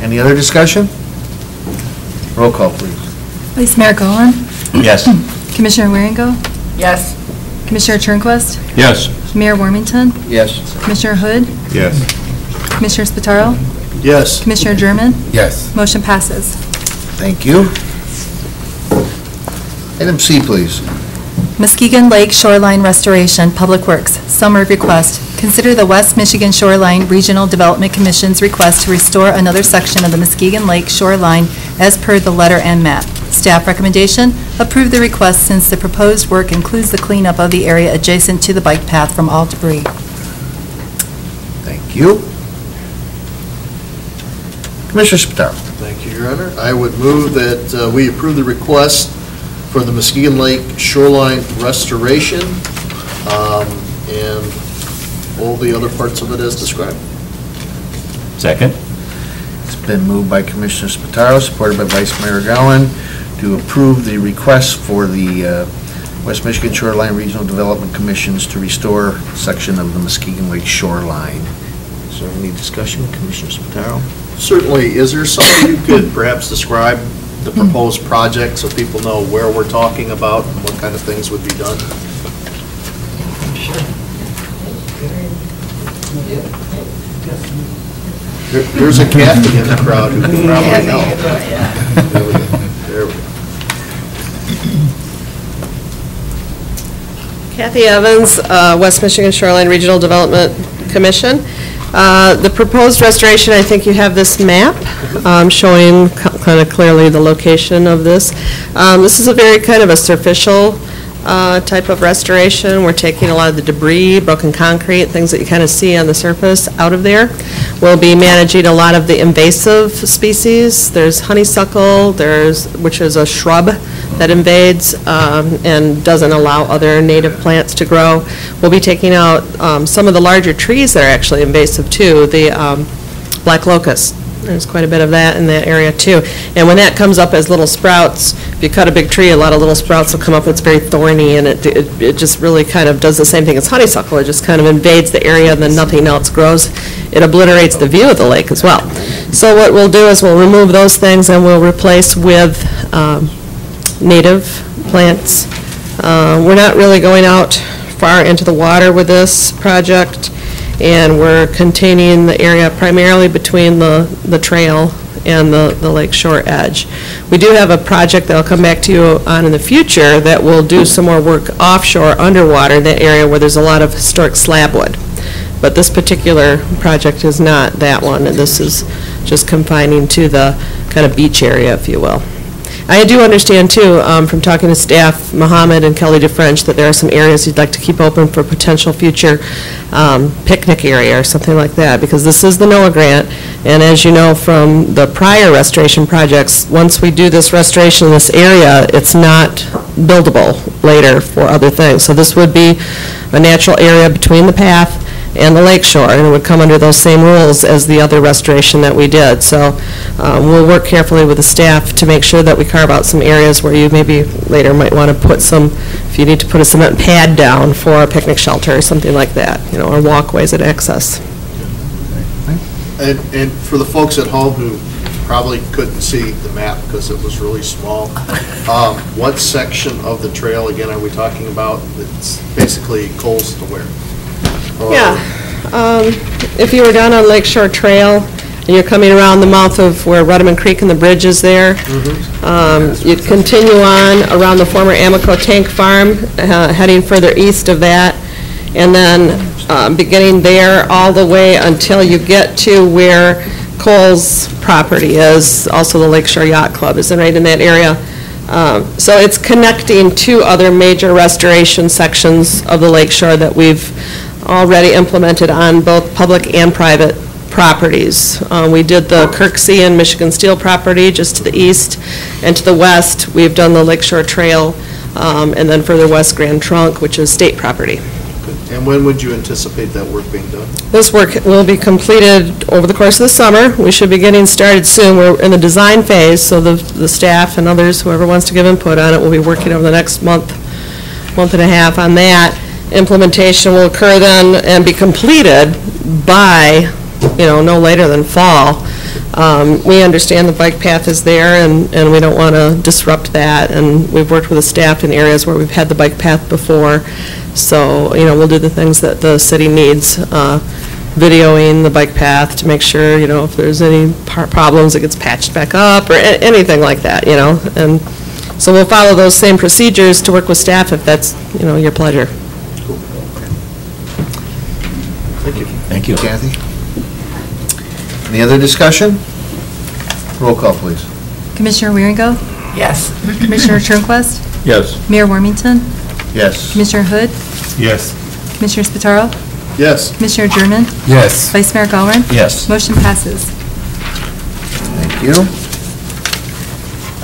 Any other discussion? Roll call, please. Vice Mayor Gowan? Yes. Commissioner Waringo? Yes. Commissioner Turnquist? Yes. Mayor Warmington? Yes. Commissioner Hood? Yes. Commissioner Spataro? Yes. Commissioner German? Yes. Motion passes. Thank you. Item C, please. Muskegon Lake Shoreline Restoration, Public Works, summary request. Consider the West Michigan Shoreline Regional Development Commission's request to restore another section of the Muskegon Lake shoreline as per the letter and map. Staff recommendation, approve the request since the proposed work includes the cleanup of the area adjacent to the bike path from all debris. Thank you. Commissioner Spataro. Thank you, Your Honor. I would move that we approve the request for the Muskegon Lake shoreline restoration and all the other parts of it as described. Second. It's Been moved by Commissioner Spataro, supported by Vice Mayor Gowan, to approve the request for the West Michigan Shoreline Regional Development Commissions to restore a section of the Muskegon Lake shoreline. Is there any discussion, Commissioner Spataro? Certainly. Is there something you could perhaps describe the proposed project so people know where we're talking about and what kind of things would be done? There's a Kathy in the crowd who can probably help. There we go. Kathy Evans, West Michigan Shoreline Regional Development Commission. The proposed restoration, I think you have this map showing kind of clearly the location of this. This is a very kind of a superficial type of restoration. We're taking a lot of the debris, broken concrete, things that you kind of see on the surface out of there. We'll be managing a lot of the invasive species. There's honeysuckle, which is a shrub that invades and doesn't allow other native plants to grow. We'll be taking out some of the larger trees that are actually invasive too, the black locust. There's quite a bit of that in that area too. And when that comes up as little sprouts, if you cut a big tree, a lot of little sprouts will come up. It's very thorny, and it just really kind of does the same thing as honeysuckle. It just kind of invades the area and then nothing else grows. It obliterates the view of the lake as well. So what we'll do is we'll remove those things and we'll replace with native plants. We're not really going out far into the water with this project, and we're containing the area primarily between the trail and the lake shore edge. We do have a project that I'll come back to you on in the future that will do some more work offshore, underwater, in that area where there's a lot of historic slabwood. But this particular project is not that one, and this is just confining to the kind of beach area, if you will. I do understand, too, from talking to staff, Mohammed and Kelly DeFrench, that there are some areas you'd like to keep open for potential future picnic area or something like that, because this is the NOAA grant, and as you know from the prior restoration projects, once we do this restoration in this area, it's not buildable later for other things. So this would be a natural area between the path and the lake shore, and it would come under those same rules as the other restoration that we did. So we'll work carefully with the staff to make sure that we carve out some areas where you maybe later might want to put some, if you need to put a cement pad down for a picnic shelter or something like that, you know, or walkways at access. And for the folks at home who probably couldn't see the map because it was really small, what section of the trail, again, are we talking about? It's basically Coles to where? Yeah. If you were down on Lake Shore Trail and you're coming around the mouth of where Ruddiman Creek and the bridge is there, you'd continue on around the former Amoco Tank Farm, heading further east of that, and then beginning there all the way until you get to where Cole's property is, also the Lake Shore Yacht Club is right in that area. So it's connecting two other major restoration sections of the lake shore that we've already implemented on both public and private properties. We did the Kirksey and Michigan Steel property just to the east, and to the west we've done the Lakeshore Trail, and then further west Grand Trunk, which is state property. And when would you anticipate that work being done? This work will be completed over the course of the summer. We should be getting started soon. We're in the design phase, so the staff and others, whoever wants to give input on it, will be working over the next month and a half on that. Implementation will occur then and be completed by, no later than fall. We understand the bike path is there, and we don't want to disrupt that, and we've worked with the staff in areas where we've had the bike path before. So, we'll do the things that the city needs, videoing the bike path to make sure, if there's any problems, it gets patched back up or anything like that, And so we'll follow those same procedures to work with staff if that's, your pleasure. Cool. Thank you. Thank you. Kathy? Any other discussion? Roll call, please. Commissioner Wieringo? Yes. Commissioner Turnquist? Yes. Mayor Warmington? Yes. Commissioner Hood? Yes. Commissioner Spataro? Yes. Commissioner German? Yes. Vice Mayor Gowan? Yes. Motion passes. Thank you.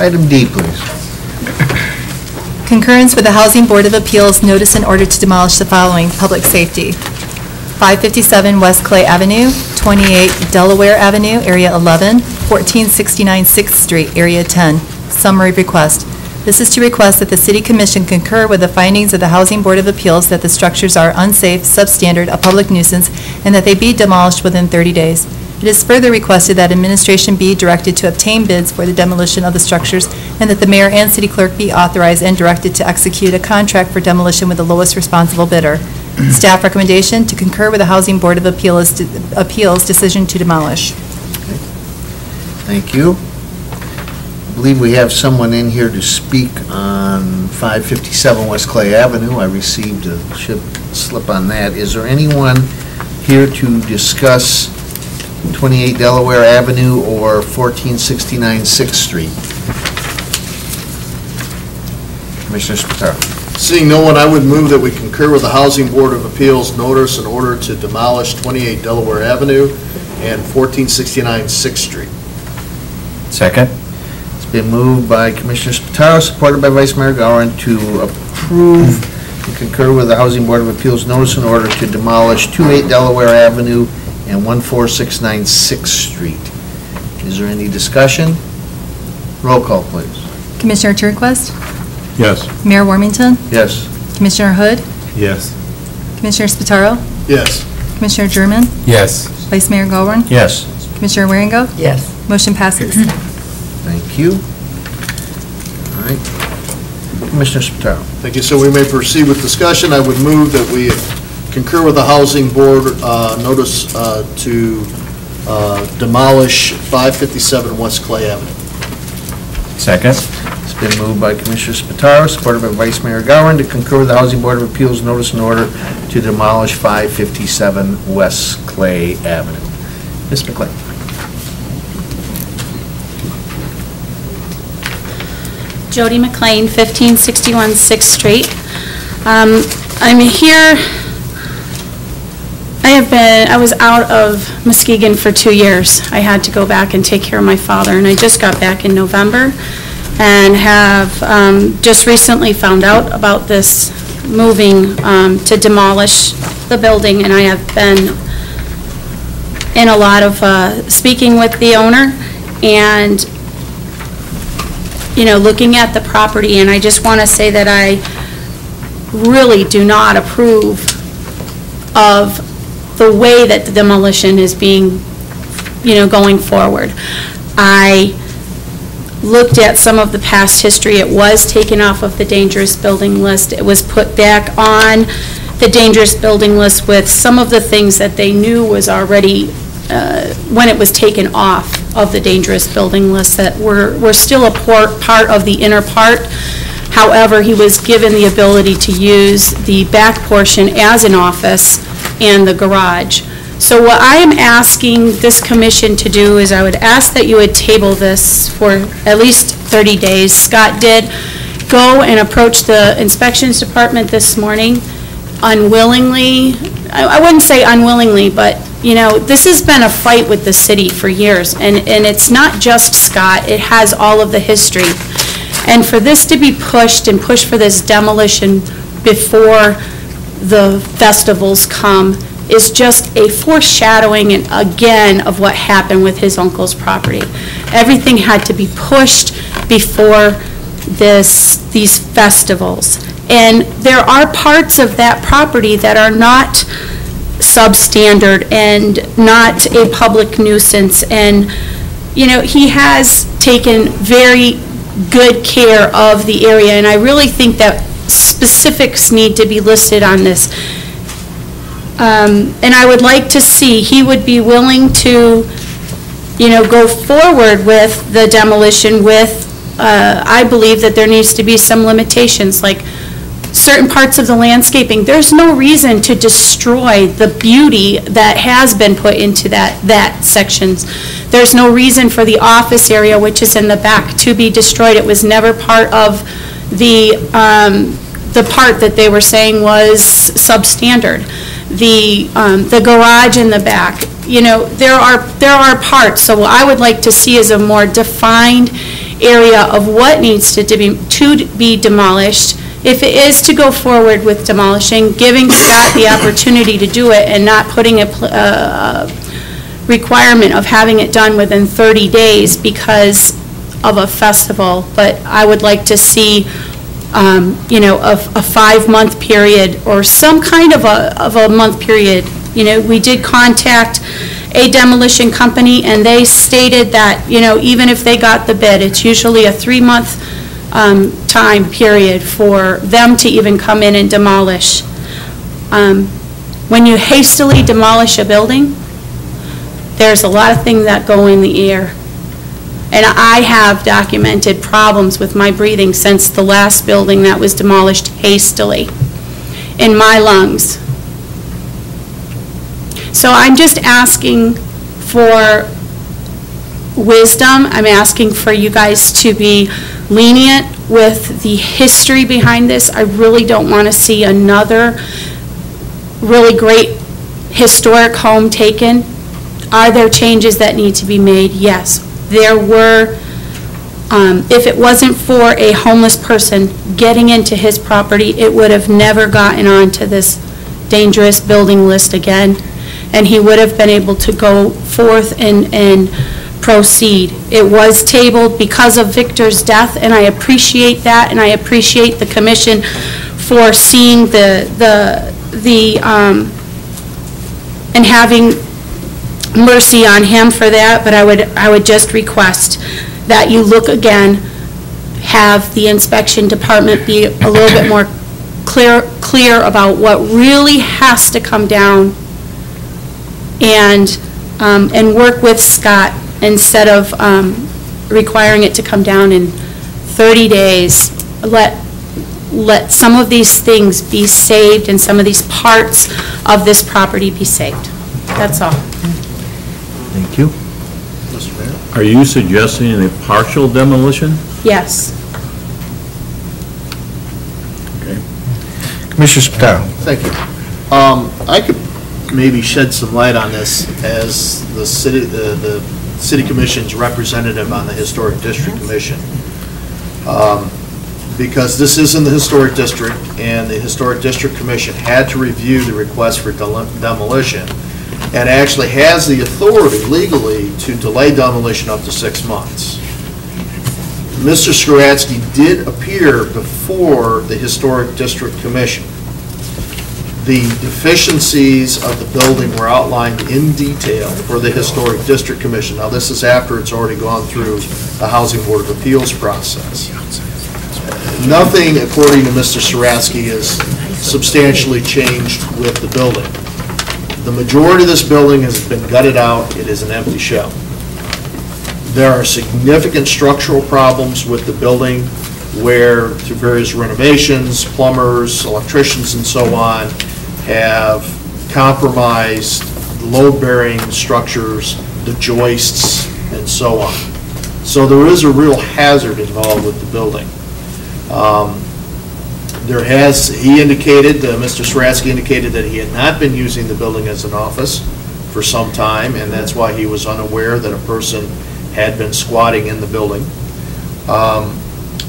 Item D, please. Concurrence with the Housing Board of Appeals notice in order to demolish the following: public safety. 557 West Clay Avenue, 28 Delaware Avenue, Area 11, 1469 6th Street, Area 10. Summary request. This is to request that the City Commission concur with the findings of the Housing Board of Appeals that the structures are unsafe, substandard, a public nuisance, and that they be demolished within 30 days. It is further requested that administration be directed to obtain bids for the demolition of the structures, and that the mayor and city clerk be authorized and directed to execute a contract for demolition with the lowest responsible bidder. Staff recommendation to concur with the Housing Board of Appeals decision to demolish. Thank you. I believe we have someone in here to speak on 557 West Clay Avenue. I received a slip on that. Is there anyone here to discuss 28 Delaware Avenue or 1469 6th Street? Commissioner Spataro. Seeing no one, I would move that we concur with the Housing Board of Appeals notice in order to demolish 28 Delaware Avenue and 1469 6th Street. Second. It's been moved by Commissioner Spataro, supported by Vice Mayor Gowan, to approve and concur with the Housing Board of Appeals notice in order to demolish 28 Delaware Avenue and 1469 6th Street. Is there any discussion? Roll call, please. Commissioner Turnquist? Yes. Mayor Warmington? Yes. Commissioner Hood? Yes. Commissioner Spataro? Yes. Commissioner German? Yes. Vice Mayor Gowan? Yes. Commissioner Waringo? Yes. Motion passes. Thank you. All right. Commissioner Spataro. Thank you. So we may proceed with discussion. I would move that we concur with the Housing Board notice to demolish 557 West Clay Avenue. Second. It's been moved by Commissioner Spataro, supported by Vice Mayor Gowan, to concur with the Housing Board of Appeals notice in order to demolish 557 West Clay Avenue. Ms. McLean. Jody McLean, 1561 6th Street. I'm here, I was out of Muskegon for 2 years. I had to go back and take care of my father, and I just got back in November and have just recently found out about this moving to demolish the building, and I have been in a lot of speaking with the owner and looking at the property, and I just want to say that I really do not approve of the way that the demolition is being, going forward. I looked at some of the past history. It was taken off of the dangerous building list. It was put back on the dangerous building list with some of the things that they knew was already, when it was taken off of the dangerous building list, that were still a part of the inner part. However, he was given the ability to use the back portion as an office and the garage. So what I am asking this commission to do is I would ask that you would table this for at least 30 days. Scott did go and approach the inspections department this morning unwillingly. I wouldn't say unwillingly, but this has been a fight with the city for years, and it's not just Scott, it has all of the history. And for this to be pushed and pushed for this demolition before the festivals come is just a foreshadowing, and again, of what happened with his uncle's property. Everything had to be pushed before these festivals. And there are parts of that property that are not substandard and not a public nuisance. And, he has taken very good care of the area, and I really think that specifics need to be listed on this. And I would like to see, he would be willing to, go forward with the demolition with, I believe that there needs to be some limitations, like certain parts of the landscaping. There's no reason to destroy the beauty that has been put into that sections. There's no reason for the office area, which is in the back, to be destroyed. It was never part of the part that they were saying was substandard. The garage in the back, there are parts. So what I would like to see is a more defined area of what needs to be demolished. If it is to go forward with demolishing, giving Scott the opportunity to do it and not putting requirement of having it done within 30 days because of a festival, but I would like to see, you know, a 5-month period or some kind of a month period. You know, we did contact a demolition company, and they stated that, you know, even if they got the bid, it's usually a 3-month time period for them to even come in and demolish. When you hastily demolish a building, there's a lot of things that go in the air. And I have documented problems with my breathing since the last building that was demolished hastily in my lungs. So I'm just asking for wisdom. I'm asking for you guys to be lenient with the history behind this. I really don't want to see another really great historic home taken. Are there changes that need to be made? Yes. There were, if it wasn't for a homeless person getting into his property, it would have never gotten onto this dangerous building list again, and he would have been able to go forth and proceed. It was tabled because of Victor's death, and I appreciate that, and I appreciate the commission for seeing and having mercy on him for that, but I would just request that you look again, have the inspection department be a little bit more clear about what really has to come down, and work with Scott instead of requiring it to come down in 30 days. Let some of these things be saved and some of these parts of this property be saved. That's all. Thank you. Mr. Mayor? Are you suggesting a partial demolition? Yes. Okay. Commissioner Spataro. Thank you. I could maybe shed some light on this as the city commission's representative on the Historic District Commission. Because this is in the Historic District, and the Historic District Commission had to review the request for demolition, and actually has the authority legally to delay demolition up to 6 months. Mr. Skuratsky did appear before the Historic District Commission. The deficiencies of the building were outlined in detail for the Historic District Commission. Now, this is after it's already gone through the Housing Board of Appeals process. Nothing, according to Mr. Skuratsky, is substantially changed with the building. The majority of this building has been gutted out. It is an empty shell. There are significant structural problems with the building where, through various renovations, plumbers, electricians, and so on, have compromised load-bearing structures, the joists, and so on. So there is a real hazard involved with the building. He indicated, Mr. Skuratsky indicated that he had not been using the building as an office for some time, and that's why he was unaware that a person had been squatting in the building.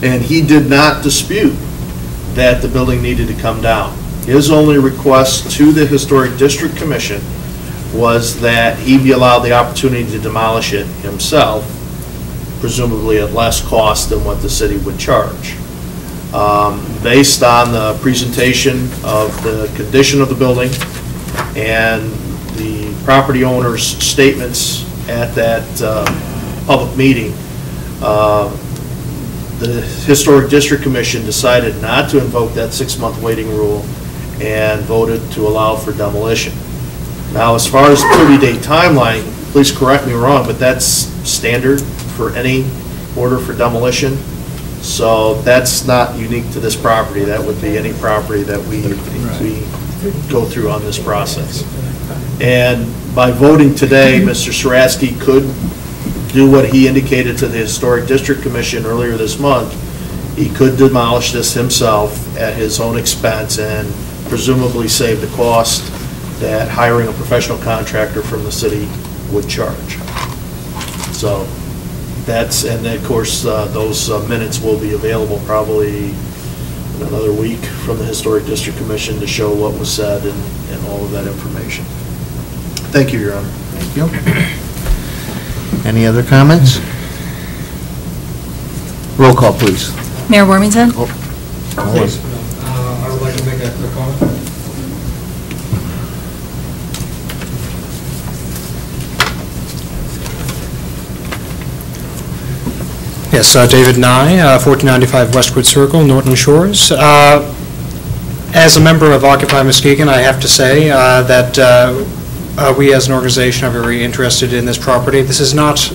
And he did not dispute that the building needed to come down. His only request to the Historic District Commission was that he be allowed the opportunity to demolish it himself, presumably at less cost than what the city would charge. Based on the presentation of the condition of the building and the property owner's statements at that public meeting, the Historic District Commission decided not to invoke that 6-month waiting rule and voted to allow for demolition. Now, as far as the 30-day timeline, please correct me wrong, but that's standard for any order for demolition. So that's not unique to this property. That would be any property that we go through on this process. And by voting today, Mr. Skuratsky could do what he indicated to the Historic District Commission earlier this month. He could demolish this himself at his own expense and presumably save the cost that hiring a professional contractor from the city would charge. So that's, and then of course those minutes will be available probably in another week from the Historic District Commission to show what was said and all of that information. Thank you, Your Honor. Thank you. Any other comments? Roll call, please. Mayor Warmington? Please. I would like to make a quick comment. Yes, David Nye, 1495 Westwood Circle, Norton Shores. As a member of Occupy Muskegon, I have to say that we as an organization are very interested in this property. This has not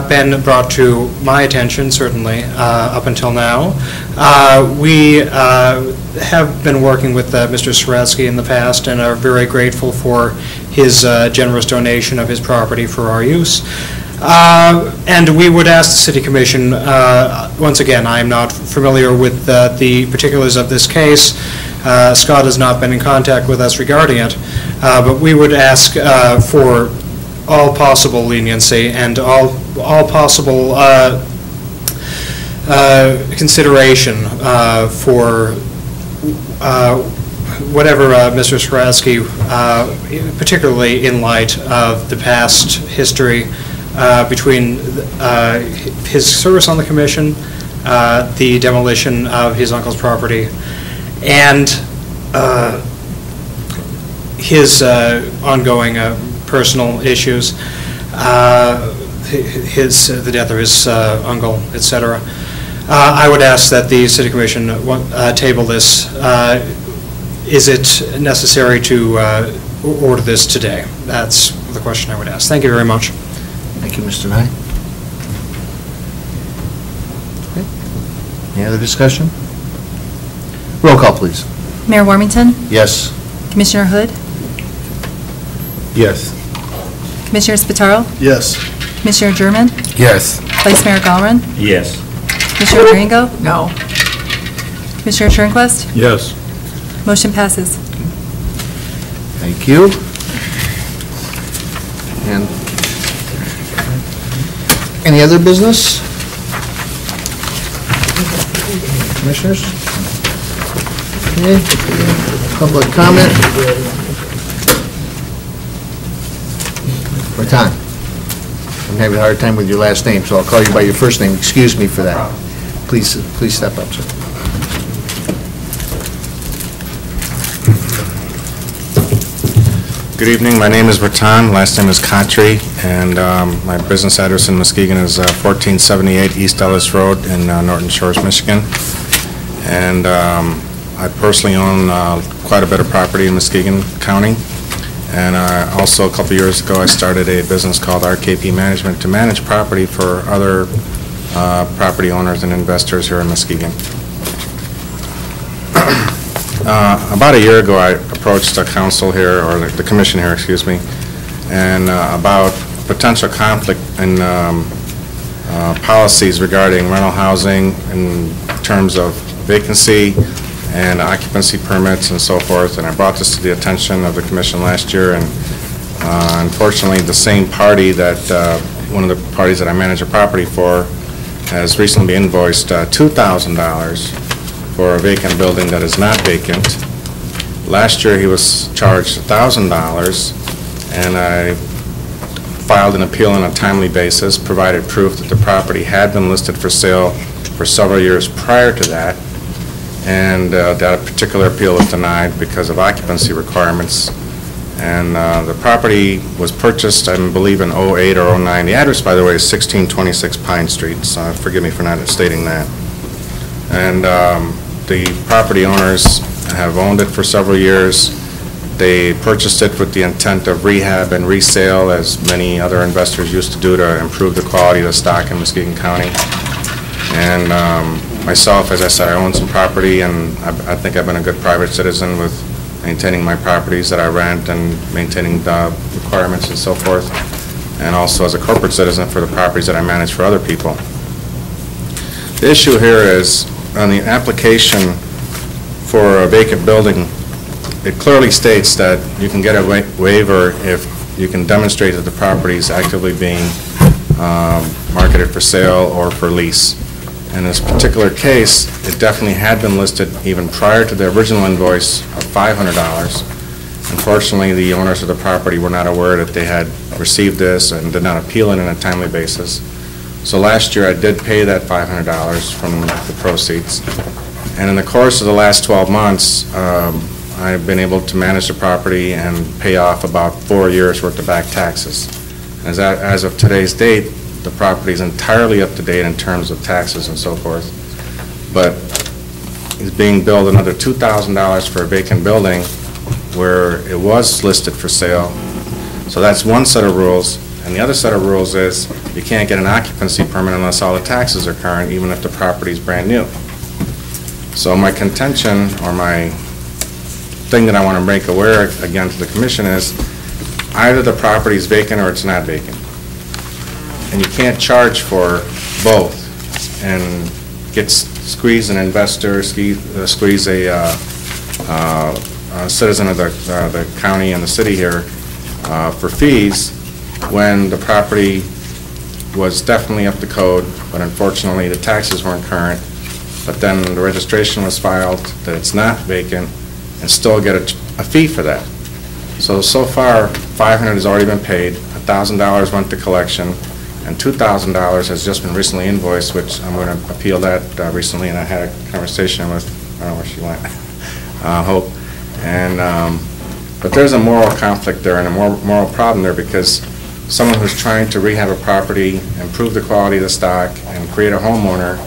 been brought to my attention, certainly, up until now. We have been working with Mr. Saratsky in the past and are very grateful for his generous donation of his property for our use. And we would ask the City Commission, once again, I am not familiar with the particulars of this case. Scott has not been in contact with us regarding it, but we would ask for all possible leniency and all possible consideration for whatever Mr. Saratsky, particularly in light of the past history between his service on the commission, the demolition of his uncle's property, and his ongoing personal issues, the death of his uncle, etc. I would ask that the City Commission table this. Is it necessary to order this today? That's the question I would ask. Thank you very much. Thank you, Mr. Nye. Okay. Any other discussion? Roll call, please. Mayor Warmington? Yes. Commissioner Hood? Yes. Commissioner Spataro? Yes. Commissioner German? Yes. Vice Mayor Gallron? Yes. Commissioner Maringo? No. Commissioner Turnquist? Yes. Motion passes. Thank you. And any other business? Commissioners? Okay. Public comment? Ratan. I'm having a hard time with your last name, so I'll call you by your first name. Excuse me for that. Please step up, sir. Good evening. My name is Ratan. Last name is Khatri, and my business address in Muskegon is 1478 East Ellis Road in Norton Shores, Michigan. And I personally own quite a bit of property in Muskegon County. And also a couple years ago, I started a business called RKP Management to manage property for other property owners and investors here in Muskegon. About a year ago, I approached the council here, or the commission here, excuse me, and about potential conflict in policies regarding rental housing in terms of vacancy and occupancy permits and so forth. And I brought this to the attention of the commission last year, and unfortunately, the same party that, one of the parties that I manage a property for, has recently been invoiced $2,000 for a vacant building that is not vacant. Last year, he was charged $1,000, and I filed an appeal on a timely basis, provided proof that the property had been listed for sale for several years prior to that, and that particular appeal was denied because of occupancy requirements. And the property was purchased, I believe, in 08 or 09. The address, by the way, is 1626 Pine Street, so forgive me for not stating that. And the property owners have owned it for several years. They purchased it with the intent of rehab and resale, as many other investors used to do, to improve the quality of the stock in Muskegon County. And myself, as I said, I own some property, and I think I've been a good private citizen with maintaining my properties that I rent and maintaining the requirements and so forth, and also as a corporate citizen for the properties that I manage for other people. The issue here is on the application for a vacant building. It clearly states that you can get a waiver if you can demonstrate that the property is actively being marketed for sale or for lease. In this particular case, it definitely had been listed even prior to the original invoice of $500, and Unfortunately, the owners of the property were not aware that they had received this and did not appeal it on a timely basis. So last year, I did pay that $500 from the proceeds. And in the course of the last 12 months, I've been able to manage the property and pay off about 4 years' worth of back taxes. As of today's date, the property is entirely up to date in terms of taxes and so forth, but is being billed another $2,000 for a vacant building where it was listed for sale. So that's one set of rules, and the other set of rules is you can't get an occupancy permit unless all the taxes are current, even if the property is brand new. So my contention, or my thing that I want to make aware again to the commission is either the property is vacant or it's not vacant. And you can't charge for both and squeeze an investor, squeeze a citizen of the county and the city here for fees when the property was definitely up to code, but unfortunately the taxes weren't current, but then the registration was filed that it's not vacant, and still get a fee for that. So far, $500 has already been paid, $1,000 went to collection, and $2,000 has just been recently invoiced, which I'm going to appeal that recently, and I had a conversation with, I don't know where she went, Hope. And, but there's a moral conflict there and a moral problem there, because someone who's trying to rehab a property, improve the quality of the stock, and create a homeowner,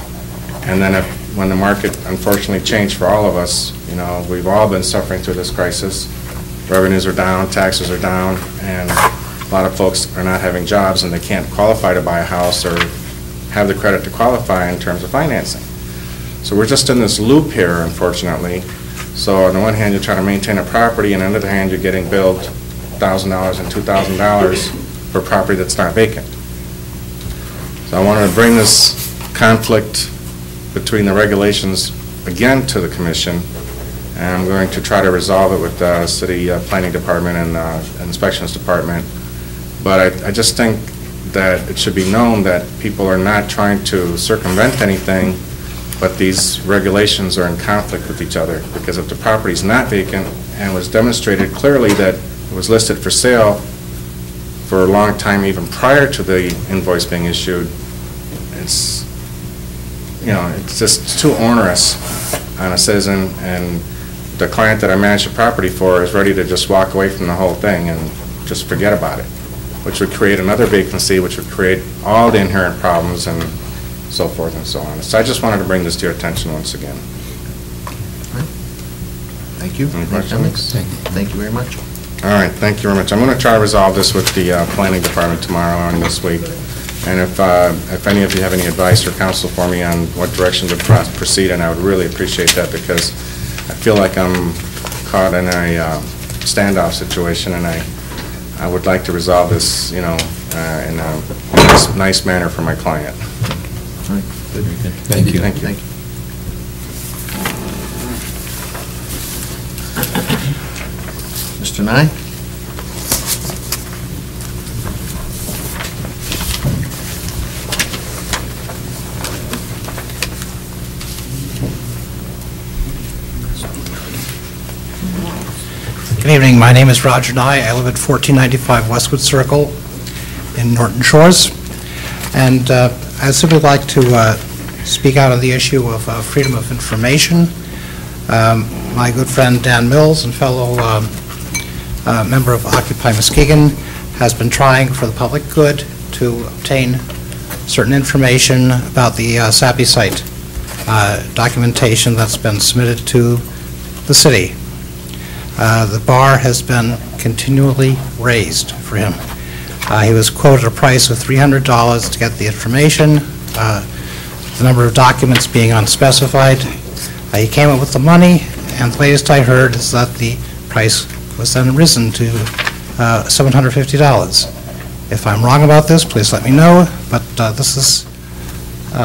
and then when the market unfortunately changed for all of us, you know, we've all been suffering through this crisis. Revenues are down, taxes are down, and a lot of folks are not having jobs and they can't qualify to buy a house or have the credit to qualify in terms of financing. So we're just in this loop here, unfortunately. So on the one hand, you're trying to maintain a property, and on the other hand, you're getting billed $1,000 and $2,000 for property that's not vacant. So I wanted to bring this conflict between the regulations again to the commission, and I'm going to try to resolve it with the city planning department and inspections department. But I just think that it should be known that people are not trying to circumvent anything, but these regulations are in conflict with each other, because if the property is not vacant and was demonstrated clearly that it was listed for sale for a long time even prior to the invoice being issued, it's, you know, it's just too onerous on a citizen, and the client that I manage the property for is ready to just walk away from the whole thing and just forget about it, which would create another vacancy, which would create all the inherent problems and so forth and so on. So I just wanted to bring this to your attention once again. Thank you. Any questions? Thank you very much. All right, thank you very much. I'm going to try to resolve this with the planning department tomorrow and this week. And if any of you have any advice or counsel for me on what direction to proceed, and I would really appreciate that, because I feel like I'm caught in a standoff situation, and I would like to resolve this, you know, in a nice manner for my client. All right, good. Thank you. Thank you. Thank you. Mr. Nye? Good evening. My name is Roger Nye. I live at 1495 Westwood Circle in Norton Shores. And I'd simply like to speak out on the issue of freedom of information. My good friend Dan Mills and fellow member of Occupy Muskegon has been trying for the public good to obtain certain information about the SAPI site documentation that's been submitted to the city. The bar has been continually raised for him. He was quoted a price of $300 to get the information, the number of documents being unspecified. He came up with the money, and the latest I heard is that the price was then risen to $750. If I'm wrong about this, please let me know, but this is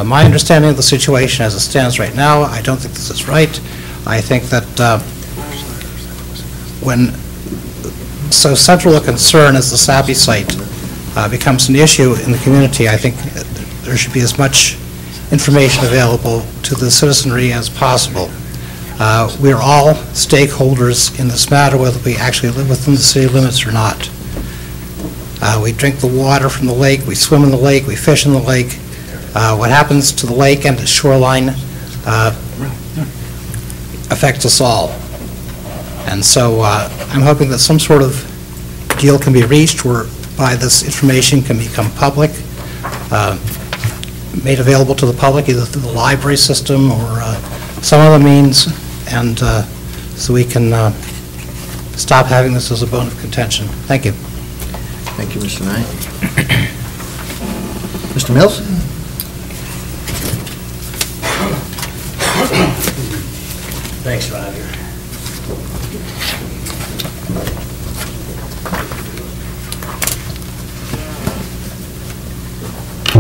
my understanding of the situation as it stands right now. I don't think this is right. I think that when so central a concern as the SAPI site becomes an issue in the community, I think there should be as much information available to the citizenry as possible. We are all stakeholders in this matter, whether we actually live within the city limits or not. We drink the water from the lake, we swim in the lake, we fish in the lake. What happens to the lake and the shoreline affects us all. And so I'm hoping that some sort of deal can be reached whereby this information can become public, made available to the public either through the library system or some other means, and so we can stop having this as a bone of contention. Thank you. Thank you, Mr. Knight. Mr. Mills? Thanks, Roger.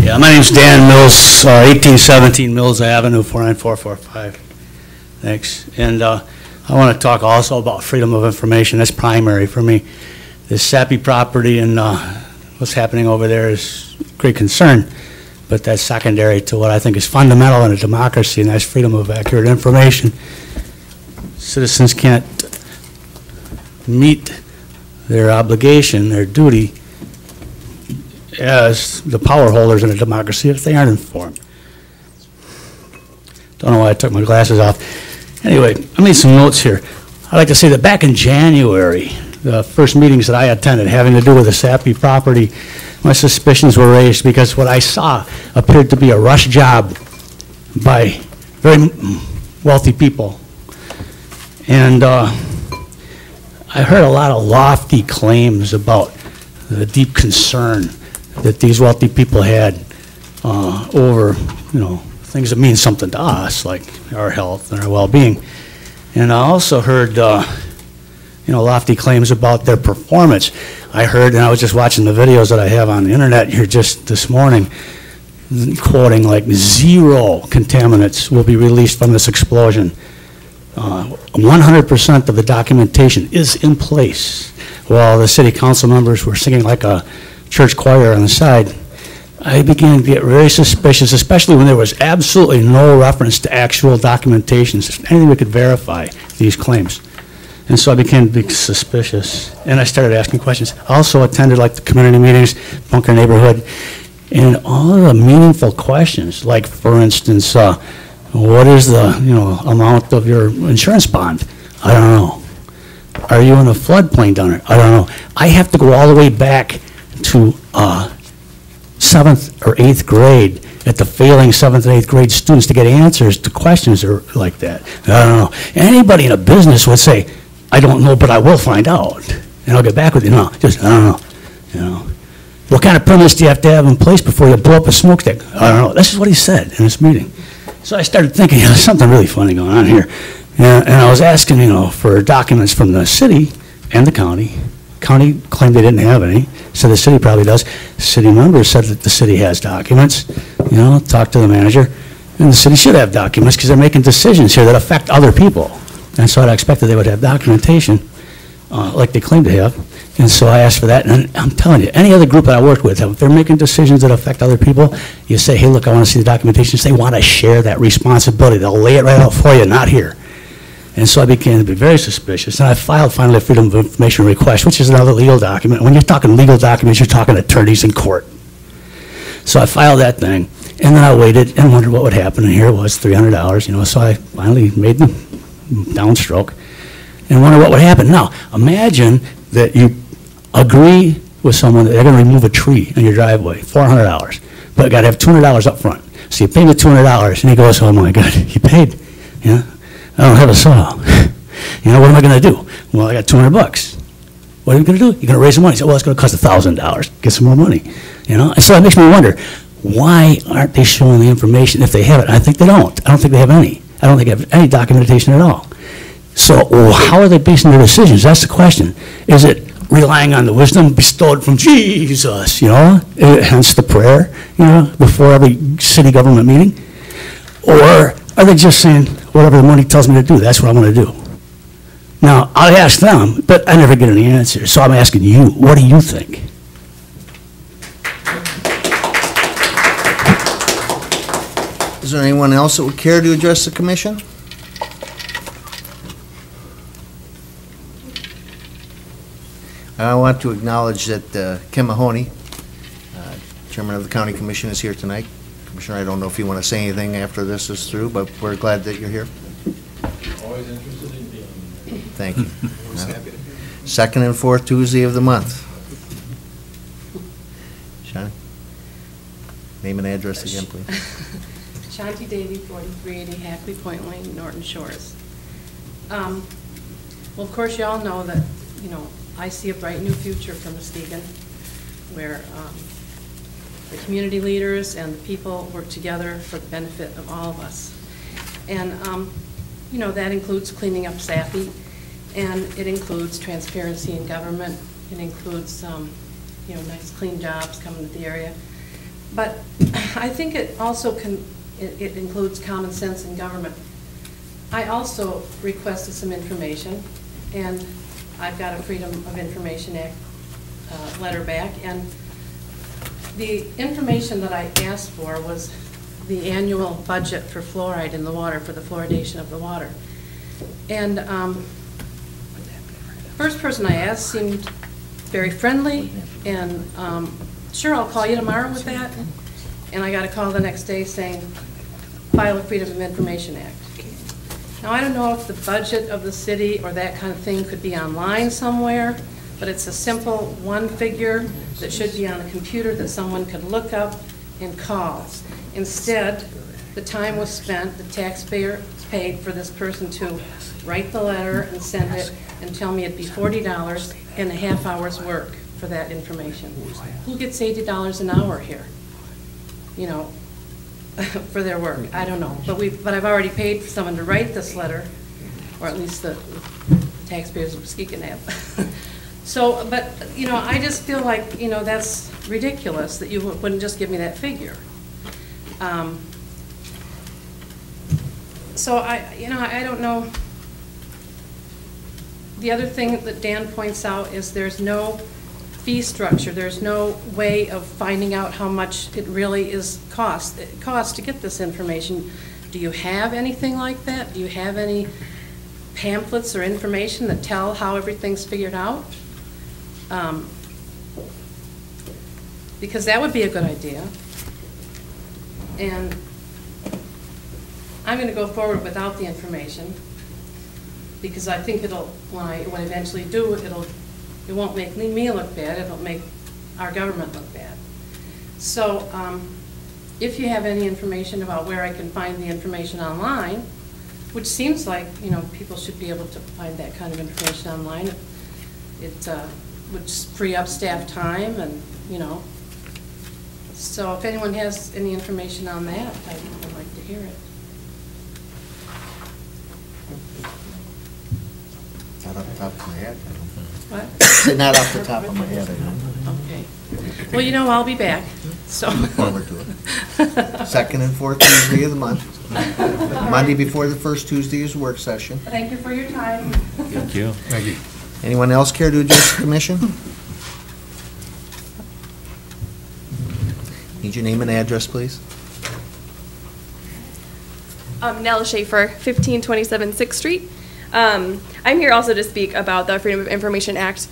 Yeah, my name's Dan Mills, 1817 Mills Avenue, 49445. Thanks. And I want to talk also about freedom of information. That's primary for me. This Sappy property and what's happening over there is great concern, but that's secondary to what I think is fundamental in a democracy, and that's freedom of accurate information. Citizens can't meet their obligation, their duty, as the power holders in a democracy if they aren't informed. Don't know why I took my glasses off. Anyway, I made some notes here. I'd like to say that back in January, the first meetings that I attended having to do with the Sappy property, my suspicions were raised because what I saw appeared to be a rush job by very wealthy people. And I heard a lot of lofty claims about the deep concern that these wealthy people had over, things that mean something to us, like our health and our well-being. And I also heard, lofty claims about their performance. I heard, and I was just watching the videos that I have on the internet here just this morning, quoting like 0 contaminants will be released from this explosion. 100% of the documentation is in place. While the city council members were singing like a church choir on the side, I began to get very suspicious, especially when there was absolutely no reference to actual documentation, anything we could verify these claims. And so I became big suspicious, and I started asking questions. I also attended like the community meetings, Bunker Neighborhood, and all the meaningful questions, like for instance, what is the amount of your insurance bond? I don't know. Are you in a floodplain down there? I don't know. I have to go all the way back to 7th or 8th grade at the failing 7th and 8th grade students to get answers to questions that are like that. I don't know. Anybody in a business would say, I don't know, but I will find out, and I'll get back with you. No, just, I don't know. What kind of permits do you have to have in place before you blow up a smokestack? I don't know. This is what he said in this meeting. So I started thinking, there's something really funny going on here. And I was asking, for documents from the city and the county. County claimed they didn't have any, so the city probably does. City members said that the city has documents. Talk to the manager. And the city should have documents because they're making decisions here that affect other people. And so I expected they would have documentation like they claim to have. And so I asked for that. And I'm telling you, any other group that I worked with, if they're making decisions that affect other people, you say, hey, look, I want to see the documentation. They want to share that responsibility. They'll lay it right out for you, not here. And so I began to be very suspicious. And I filed finally a Freedom of Information request, which is another legal document. When you're talking legal documents, you're talking attorneys in court. So I filed that thing. And then I waited and wondered what would happen. And here it was, $300, So I finally made the downstroke and wondered what would happen. Now, imagine that you agree with someone that they're going to remove a tree in your driveway, $400, but you got to have $200 up front. So you pay the $200, and he goes, oh my God, you paid? I don't have a saw. What am I going to do? Well, I got $200. What are you going to do? You're going to raise the money. So, well, it's going to cost $1,000. Get some more money. And so it makes me wonder, why aren't they showing the information if they have it? I think they don't. I don't think they have any. I don't think they have any documentation at all. So how are they basing their decisions? That's the question. Is it relying on the wisdom bestowed from Jesus, hence the prayer, before every city government meeting? Or are they just saying, whatever the money tells me to do, that's what I'm going to do? Now, I ask them, but I never get any answers. So I'm asking you, what do you think? Is there anyone else that would care to address the commission? I want to acknowledge that Kim Mahoney, Chairman of the County Commission, is here tonight. Commissioner, I don't know if you want to say anything after this is through, but we're glad that you're here. Always interested in being here. Thank you. Second and fourth Tuesday of the month. Shani? Name and address again, please. Shanti Davy, 4380 Hackley Point Lane, Norton Shores. Well, of course, you all know that, I see a bright new future for Muskegon, where the community leaders and the people work together for the benefit of all of us. And, that includes cleaning up Sappy, and it includes transparency in government. It includes, nice clean jobs coming to the area. But I think it also it includes common sense in government. I also requested some information, and I've got a Freedom of Information Act letter back, and the information that I asked for was the annual budget for fluoride in the water, for the fluoridation of the water. And first person I asked seemed very friendly, and sure, I'll call you tomorrow with that. And I got a call the next day saying, file a Freedom of Information Act. Now, I don't know if the budget of the city or that kind of thing could be online somewhere, but it's a simple one figure that should be on a computer that someone could look up and call. Instead, the time was spent, the taxpayer paid for this person to write the letter and send it and tell me it'd be $40 and a half hour's work for that information. Who gets $80 an hour here? For their work. I don't know. But I've already paid for someone to write this letter, or at least the taxpayers of Muskegon have. So, but, I just feel like, that's ridiculous that you wouldn't just give me that figure. So I don't know. The other thing that Dan points out is there's no fee structure. There's no way of finding out how much it really costs to get this information. Do you have anything like that? Do you have any pamphlets or information that tell how everything's figured out? Because that would be a good idea. And I'm going to go forward without the information, because I think when I eventually do, it won't make me look bad, it'll make our government look bad. So if you have any information about where I can find the information online, which seems like, people should be able to find that kind of information online, it would free up staff time, and, So if anyone has any information on that, I'd like to hear it. Not off the top of my head. What? Not off the top of my head, I don't. Okay. Well, I'll be back, so. Look forward to it. Second and fourth Tuesday of the month. Monday before the first Tuesday is work session. Thank you for your time. Thank you. Thank you. Anyone else care to address the commission? Need your name and address, please. Nell Schaefer, 1527 6th Street. I'm here also to speak about the Freedom of Information Act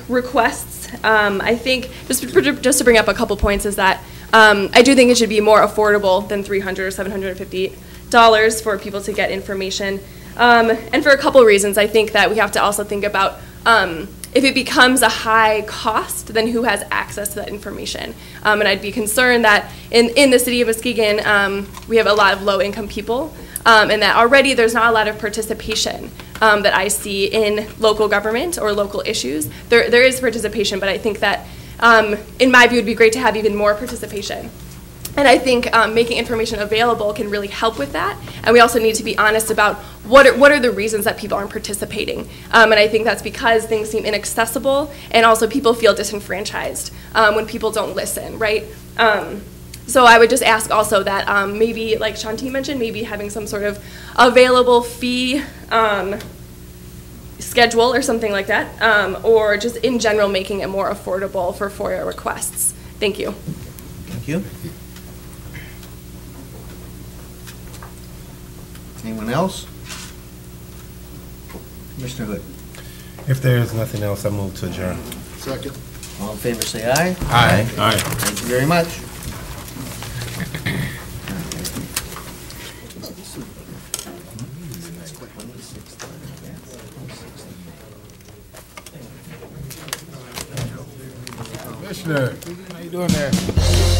requests. I think, just to bring up a couple points, is that I do think it should be more affordable than $300 or $750 for people to get information. And for a couple reasons, I think that we have to also think about if it becomes a high cost, then who has access to that information? And I'd be concerned that in the city of Muskegon, we have a lot of low-income people, and that already there's not a lot of participation that I see in local government or local issues. There is participation, but I think that, in my view, it would be great to have even more participation. And I think making information available can really help with that. And we also need to be honest about what are the reasons that people aren't participating. And I think that's because things seem inaccessible, and also people feel disenfranchised when people don't listen, right? So I would just ask also that maybe, like Shanti mentioned, maybe having some sort of available fee schedule or something like that, or just in general making it more affordable for FOIA requests. Thank you. Thank you. Anyone else? Commissioner Hood. If there is nothing else, I move to adjourn. Second. All in favor, say aye. Aye. Aye. Thank you very much. Commissioner, how you doing there?